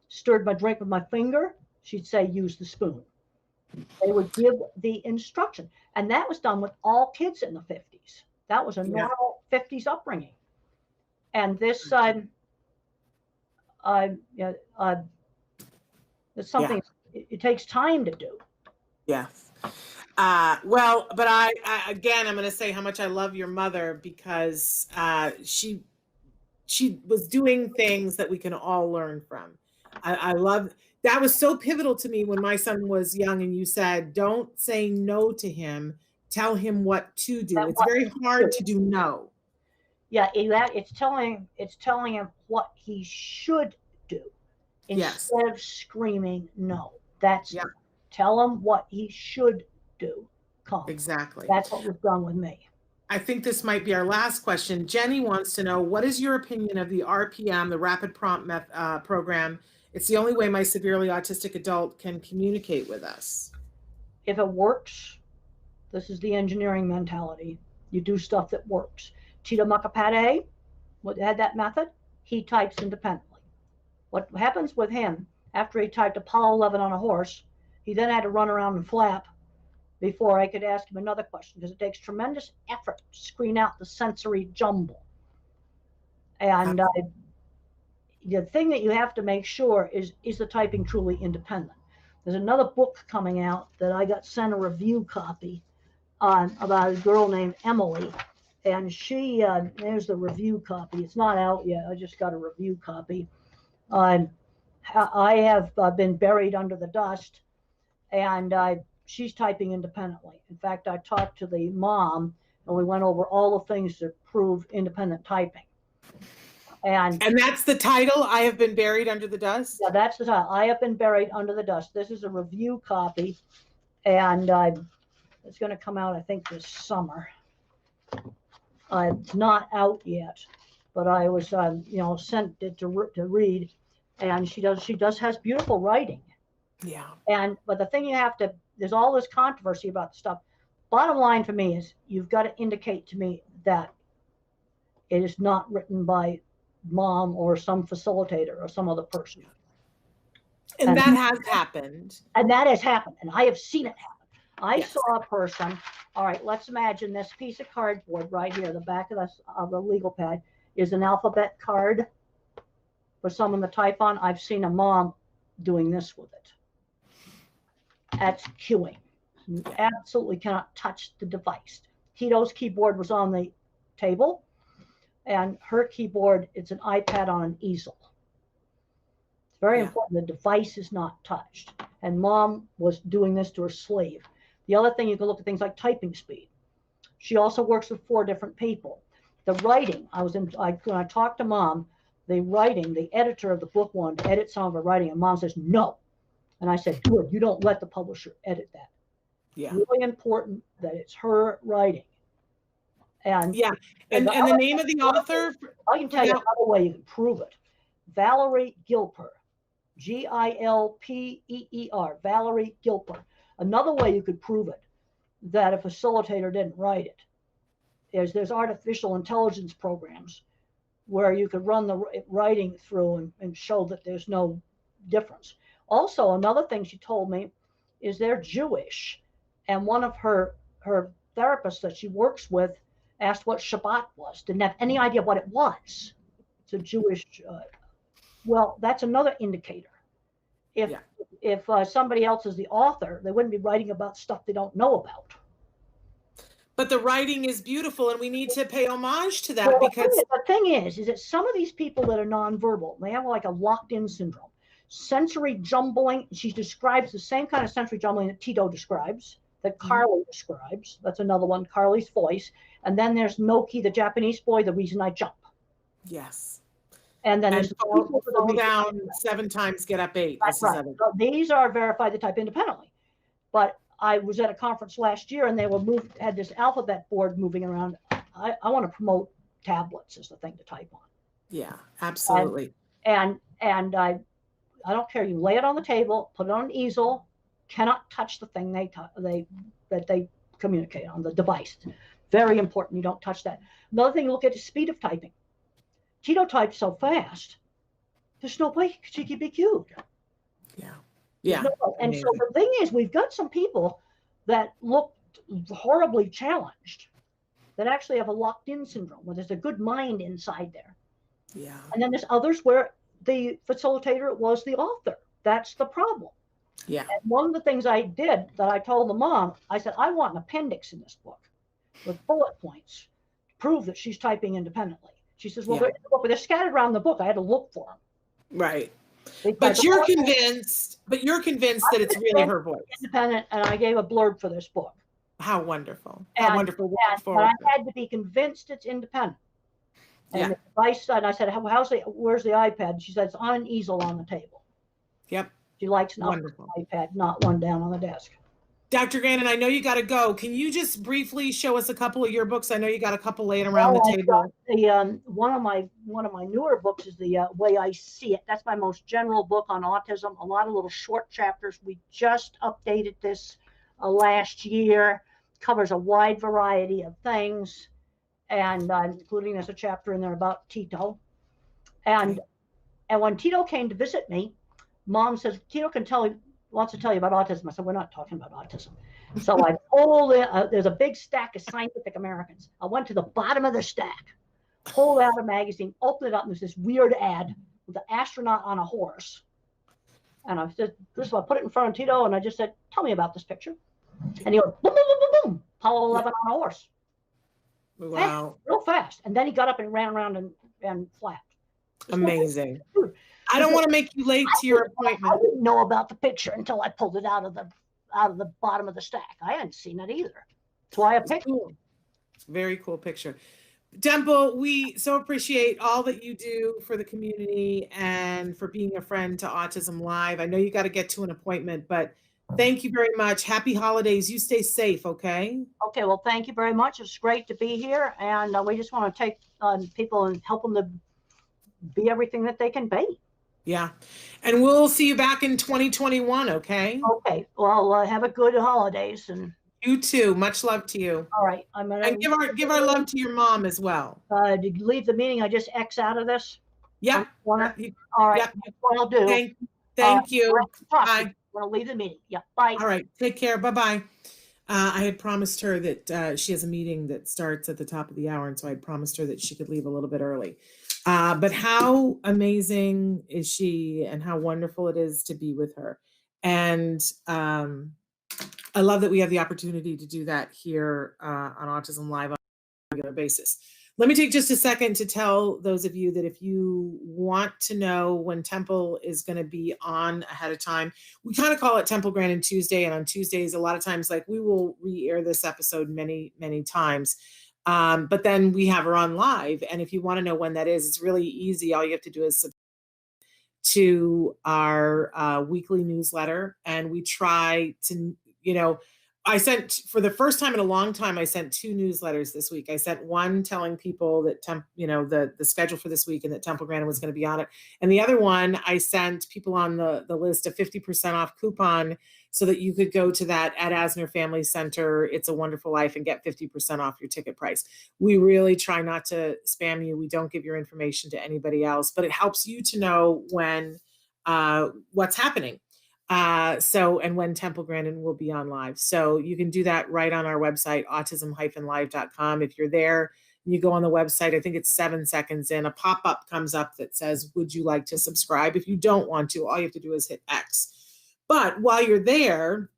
stirred my drink with my finger. She'd say, use the spoon. They would give the instruction. And that was done with all kids in the 50s. That was a normal 50s upbringing. And this, it's something it takes time to do. Yeah. Well, but I again, I'm going to say how much I love your mother, because she was doing things that we can all learn from. I love that. Was so pivotal to me when my son was young, and you said, don't say no to him. Tell him what to do. It's very hard to do no. Yeah, it's telling him what he should do instead of screaming no. Tell him what he should do. Exactly. That's what was done with me. I think this might be our last question. Jenny wants to know, what is your opinion of the RPM, the Rapid Prompt program? It's the only way my severely autistic adult can communicate with us. If it works, This is the engineering mentality. You do stuff that works. Tito Macapate had that method. He types independently. What happens with him after he typed Apollo 11 on a horse, he then had to run around and flap before I could ask him another question, because it takes tremendous effort to screen out the sensory jumble. And the thing that you have to make sure is the typing truly independent? There's another book coming out that I got sent a review copy on about a girl named Emily. And she, there's the review copy. It's not out yet. I just got a review copy. I have been buried under the dust, and she's typing independently. In fact, I talked to the mom, and we went over all the things that prove independent typing. And that's the title, I Have Been Buried Under the Dust? Yeah, that's the title. I Have Been Buried Under the Dust. This is a review copy, and it's going to come out, I think, this summer. It's not out yet, but I was, sent it to read, and she has beautiful writing. Yeah. But the thing there's all this controversy about the stuff. Bottom line for me is you've got to indicate to me that it is not written by mom or some facilitator or some other person. And that has happened. And that has happened. And I have seen it happen. I saw a person. All right, let's imagine this piece of cardboard right here. The back of the legal pad is an alphabet card for someone to type on. I've seen a mom doing this with it. That's cueing. You absolutely cannot touch the device. Tito's keyboard was on the table, and her keyboard, it's an iPad on an easel. It's very important. The device is not touched. And mom was doing this to her slave. The other thing, you can look at things like typing speed. She also works with 4 different people. The writing, when I talked to mom, the editor of the book wanted to edit some of her writing, and mom says, no. And I said, good, you don't let the publisher edit that. Yeah. Really important that it's her writing. And and the name of the author? I can tell you another way you can prove it. Valerie Gilper, Gilpeer, Valerie Gilper. Another way you could prove it, that a facilitator didn't write it, is there's artificial intelligence programs where you could run the writing through and show that there's no difference. Also, another thing she told me is they're Jewish, and one of her therapists that she works with asked what Shabbat was, didn't have any idea what it was. It's a Jewish, well, that's another indicator. If somebody else is the author, they wouldn't be writing about stuff they don't know about. But the writing is beautiful, and we need to pay homage to that. Well, because the thing is that some of these people that are nonverbal, they have like a locked-in syndrome. Sensory jumbling, she describes the same kind of sensory jumbling that Tito describes, that Carly describes. That's another one, Carly's voice. And then there's Noki, the Japanese boy, the reason I jump. Yes. And then fall down 7 times, get up 8. That's right. So these are verified to type independently. But I was at a conference last year, and they had this alphabet board moving around. I want to promote tablets as the thing to type on. Yeah, absolutely. And I don't care. You lay it on the table, put it on an easel. Cannot touch the thing that they communicate on, the device. Very important. You don't touch that. Another thing, look at the speed of typing. Tito types so fast, there's no way she can be cued. Yeah. And so the thing is, we've got some people that look horribly challenged that actually have a locked-in syndrome, where there's a good mind inside there. Yeah. And then there's others where the facilitator was the author. That's the problem. Yeah. And one of the things I did that I told the mom, I said, I want an appendix in this book with bullet points to prove that she's typing independently. She says, well, they're scattered around the book. I had to look for them. Right. But you're convinced that it's really her voice. Independent, and I gave a blurb for this book. How wonderful. How wonderful. But I had to be convinced it's independent. And the device, and I said, where's the iPad? She said, it's on an easel on the table. Yep. She likes an iPad, not one down on the desk. Dr. Grandin, I know you got to go. Can you just briefly show us a couple of your books? I know you got a couple laying around the table. One of my newer books is The Way I See It. That's my most general book on autism. A lot of little short chapters. We just updated this last year. covers a wide variety of things, and including there's a chapter in there about Tito. And when Tito came to visit me, Mom says, Tito wants to tell you about autism. I said, we're not talking about autism. So I pulled in, there's a big stack of Scientific Americans. I went to the bottom of the stack, pulled out a magazine, opened it up, and there's this weird ad with an astronaut on a horse. And I said, I put it in front of Tito, and I just said, tell me about this picture. And he went, boom, boom, boom, boom, boom, Apollo 11 on a horse. Wow. Real fast. And then he got up and ran around and flapped. Amazing. I don't want to make you late to your appointment. I didn't know about the picture until I pulled it out of the bottom of the stack. I hadn't seen it either. That's why I picked it. Very cool picture. Temple, we so appreciate all that you do for the community and for being a friend to Autism Live. I know you got to get to an appointment, but thank you very much. Happy holidays. You stay safe, okay? Okay, well, thank you very much. It's great to be here. And we just want to take people and help them to be everything that they can be. Yeah. And we'll see you back in 2021, okay? Okay. Well, have a good holidays. And you too. Much love to you. All right. I'm gonna and give our love to your mom as well. To leave the meeting, I just X out of this. Yeah. All right. Yep. That's what I'll do. Thank you. Bye. I'm gonna leave the meeting. Yeah. Bye. All right. Take care. Bye-bye. I had promised her that she has a meeting that starts at the top of the hour, and so I had promised her that she could leave a little bit early. But how amazing is she, and how wonderful it is to be with her. And I love that we have the opportunity to do that here on Autism Live on a regular basis. Let me take just a second to tell those of you that if you want to know when Temple is going to be on ahead of time, we kind of call it Temple Grandin Tuesday. And on Tuesdays, a lot of times, like, we will re-air this episode many, many times. But then we have her on live. And if you want to know when that is, it's really easy. All you have to do is subscribe to our weekly newsletter. And we try to, I sent, for the first time in a long time, I sent 2 newsletters this week. I sent one telling people that the schedule for this week and that Temple Grandin was going to be on it. And the other one, I sent people on the list a 50% off coupon so that you could go to that at Asner Family Center, It's a Wonderful Life, and get 50% off your ticket price. We really try not to spam you. We don't give your information to anybody else, but it helps you to know when what's happening. And when Temple Grandin will be on live. So you can do that right on our website, autism-live.com. If you're there, you go on the website, I think it's 7 seconds in, a pop-up comes up that says, would you like to subscribe? If you don't want to, all you have to do is hit X. But while you're there,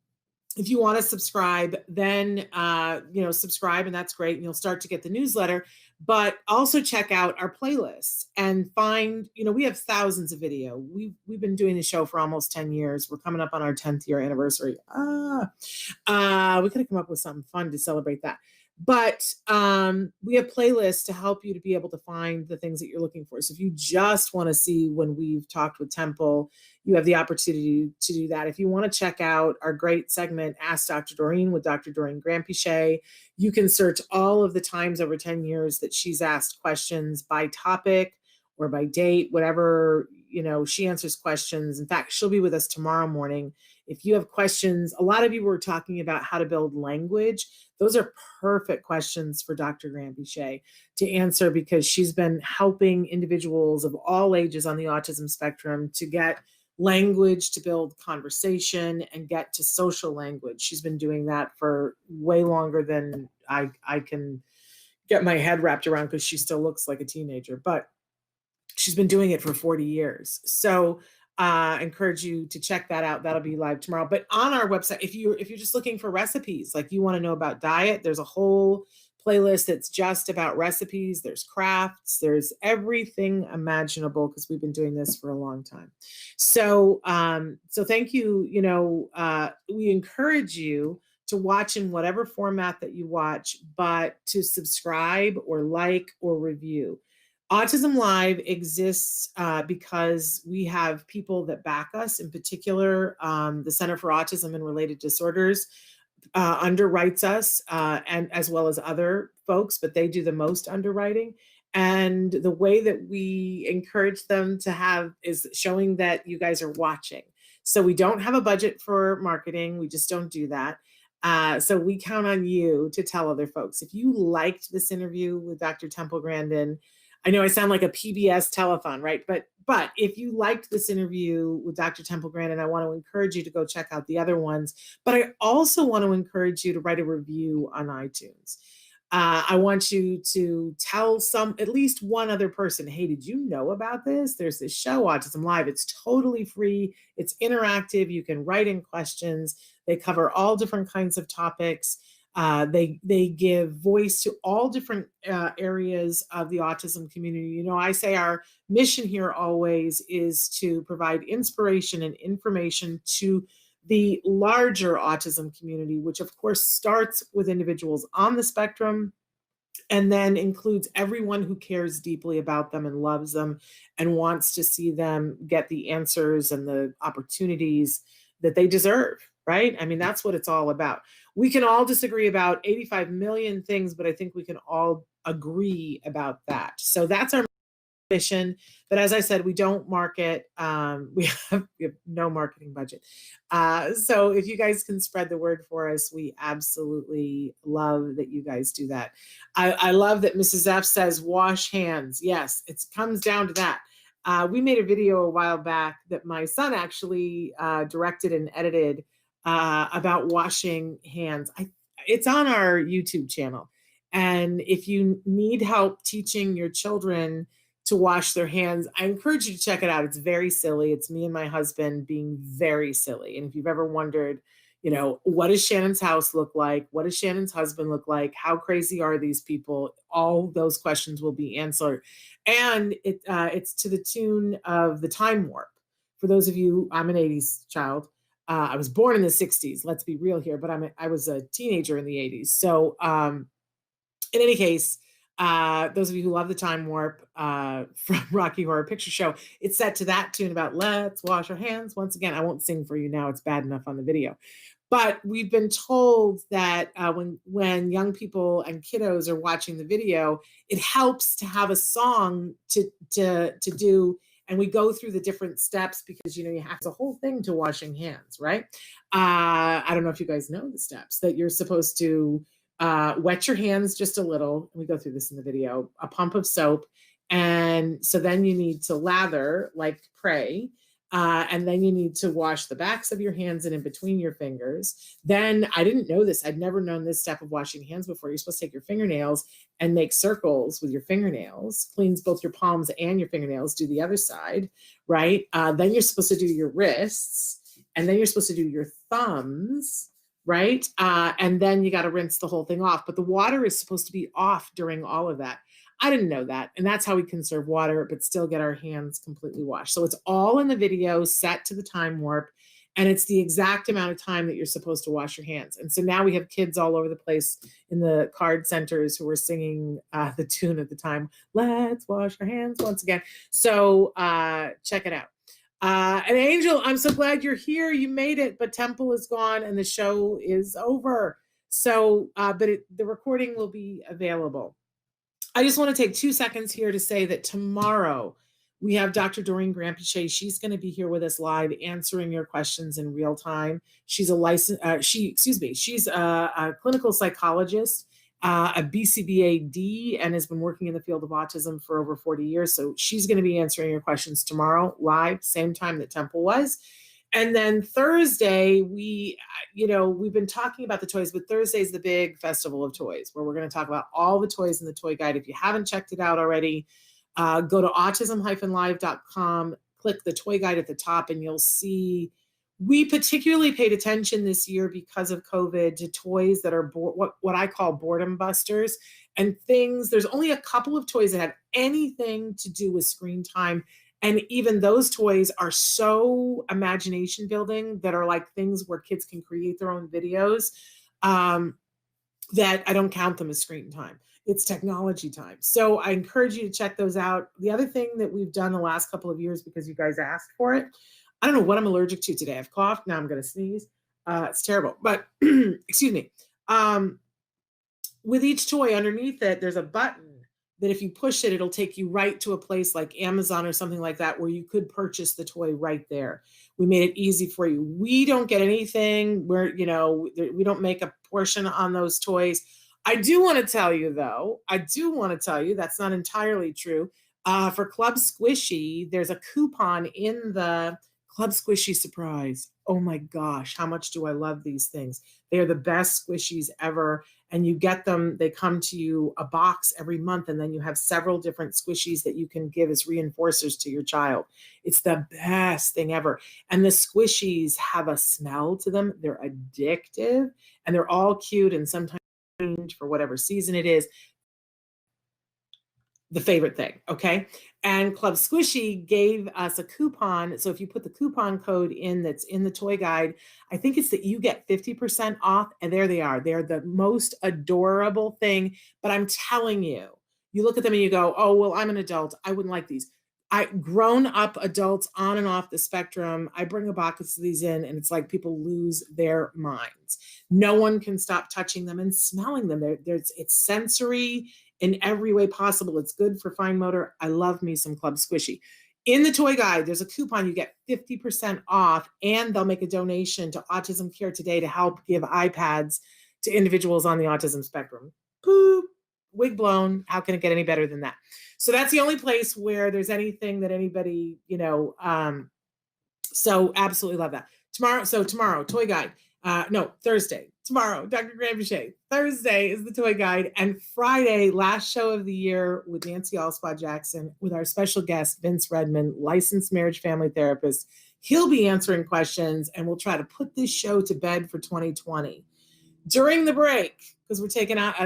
if you want to subscribe, then, subscribe, and that's great. And you'll start to get the newsletter. But also check out our playlists and find, we have thousands of video. We've been doing the show for almost 10 years. We're coming up on our 10th year anniversary. We could have come up with something fun to celebrate that. But we have playlists to help you to be able to find the things that you're looking for. So if you just want to see when we've talked with Temple, you have the opportunity to do that. If you want to check out our great segment, Ask Dr. Doreen with Dr. Doreen Granpichet, you can search all of the times over 10 years that she's asked questions by topic or by date, whatever, she answers questions. In fact, she'll be with us tomorrow morning. If you have questions, a lot of you were talking about how to build language. Those are perfect questions for Dr. Granpichet to answer, because she's been helping individuals of all ages on the autism spectrum to get language, to build conversation, and get to social language. She's been doing that for way longer than I can get my head wrapped around, because she still looks like a teenager, but she's been doing it for 40 years. So I encourage you to check that out. That'll be live tomorrow. But on our website, if you're just looking for recipes, like you want to know about diet, there's a whole playlist that's just about recipes. There's crafts, there's everything imaginable, because we've been doing this for a long time. So thank you. We encourage you to watch in whatever format that you watch, but to subscribe or like or review. Autism Live exists because we have people that back us. In particular, the Center for Autism and Related Disorders underwrites us, and as well as other folks, but they do the most underwriting. And the way that we encourage them to have is showing that you guys are watching. So we don't have a budget for marketing. We just don't do that. So we count on you to tell other folks. If you liked this interview with Dr. Temple Grandin, I know I sound like a PBS telethon, right? But if you liked this interview with Dr. Temple Grandin, I want to encourage you to go check out the other ones. But I also want to encourage you to write a review on iTunes. I want you to tell at least one other person, hey, did you know about this? There's this show, Autism Live. It's totally free. It's interactive. You can write in questions. They cover all different kinds of topics. They give voice to all different areas of the autism community. You know, I say our mission here always is to provide inspiration and information to the larger autism community, which of course starts with individuals on the spectrum and then includes everyone who cares deeply about them and loves them and wants to see them get the answers and the opportunities that they deserve, right? I mean, that's what it's all about. We can all disagragree about 85 million things, but I think we can all agree about that. So that's our mission. But as I said, we don't market. We have no marketing budget. So if you guys can spread the word for us, we absolutely love that you guys do that. I love that Mrs. F says, wash hands. Yes, it comes down to that. We made a video a while back that my son actually directed and edited about washing hands. It's on our YouTube channel. And if you need help teaching your children to wash their hands, I encourage you to check it out. It's very silly. It's me and my husband being very silly. And if you've ever wondered, you know, what does Shannon's house look like? What does Shannon's husband look like? How crazy are these people? All those questions will be answered. And it's to the tune of the time warp. For those of you, I'm an 80s child. I was born in the 60s. Let's be real here, but I was a teenager in the 80s. So in any case, those of you who love the time warp from Rocky Horror Picture Show, it's set to that tune about let's wash our hands. Once again, I won't sing for you now. It's bad enough on the video. But we've been told that when young people and kiddos are watching the video, it helps to have a song to do. And we go through the different steps because, you know, you have the whole thing to washing hands, right? I don't know if you guys know the steps that you're supposed to wet your hands just a little. We go through this in the video, a pump of soap. And so then you need to lather like pray. And then you need to wash the backs of your hands and in between your fingers. Then I didn't know this. I'd never known this step of washing hands before. You're supposed to take your fingernails and make circles with your fingernails, cleans both your palms and your fingernails, do the other side, right? Then you're supposed to do your wrists, and then you're supposed to do your thumbs, right? And then you got to rinse the whole thing off. But the water is supposed to be off during all of that. I didn't know that. And that's how we conserve water, but still get our hands completely washed. So it's all in the video set to the time warp. And it's the exact amount of time that you're supposed to wash your hands. And so now we have kids all over the place in the card centers who are singing the tune at the time. Let's wash our hands once again. So check it out. And Angel, I'm so glad you're here. You made it, but Temple is gone and the show is over. So, but the recording will be available. I just want to take 2 seconds here to say that tomorrow we have Dr. Doreen Granpeche. She's going to be here with us live, answering your questions in real time. She's she's a clinical psychologist, a BCBA-D, and has been working in the field of autism for over 40 years. So she's going to be answering your questions tomorrow, live, same time that Temple was. And then Thursday, we've been talking about the toys, but Thursday is the big festival of toys where we're going to talk about all the toys in the toy guide. If you haven't checked it out already, go to autism-live.com, click the toy guide at the top, and you'll see we particularly paid attention this year because of COVID to toys that are what I call boredom busters and things. There's only a couple of toys that have anything to do with screen time. And even those toys are so imagination building that are like things where kids can create their own videos that I don't count them as screen time. It's technology time. So I encourage you to check those out. The other thing that we've done the last couple of years, because you guys asked for it, I don't know what I'm allergic to today. I've coughed. Now I'm going to sneeze. It's terrible. But excuse me. With each toy underneath it, there's a button that if you push it, it'll take you right to a place like Amazon or something like that, where you could purchase the toy right there. We made it easy for you. We don't get anything. We don't make a portion on those toys. I do want to tell you, though, that's not entirely true. For Club Squishy, there's a coupon in the Club Squishy Surprise. Oh my gosh, how much do I love these things? They are the best squishies ever. And you get them, they come to you a box every month, and then you have several different squishies that you can give as reinforcers to your child. It's the best thing ever. And the squishies have a smell to them. They're addictive, and they're all cute, and sometimes for whatever season it is. The favorite thing, okay? And Club Squishy gave us a coupon. So if you put the coupon code in that's in the toy guide, I think it's that you get 50% off, and there they are. They're the most adorable thing, but I'm telling you, you look at them and you go, oh, well, I'm an adult. I wouldn't like these. Grown up adults on and off the spectrum, I bring a box of these in, and it's like people lose their minds. No one can stop touching them and smelling them. It's sensory in every way possible. It's good for fine motor. I love me some Club Squishy. In the toy guide, there's a coupon. You get 50% off, and they'll make a donation to Autism Care Today to help give iPads to individuals on the autism spectrum. Poop, wig blown. How can it get any better than that? So that's the only place where there's anything that anybody, so absolutely love that. Tomorrow, toy guide. Thursday. Tomorrow, Dr. Grandin. Thursday is the toy guide. And Friday, last show of the year with Nancy Alspaw Jackson, with our special guest, Vince Redmond, licensed marriage family therapist. He'll be answering questions, and we'll try to put this show to bed for 2020. During the break, because we're taking out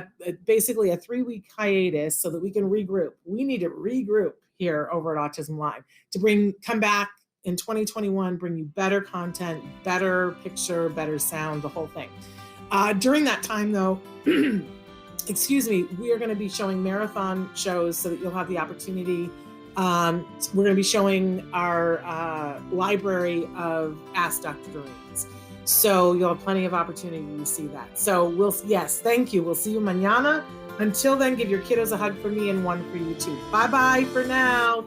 basically a 3-week hiatus so that we can regroup. We need to regroup here over at Autism Live to come back in 2021, bring you better content, better picture, better sound, the whole thing. During that time, though, excuse me, we are going to be showing marathon shows so that you'll have the opportunity. We're going to be showing our library of Ask Dr. Doreen's. So you'll have plenty of opportunity to see that. So thank you. We'll see you mañana. Until then, give your kiddos a hug for me and one for you too. Bye-bye for now.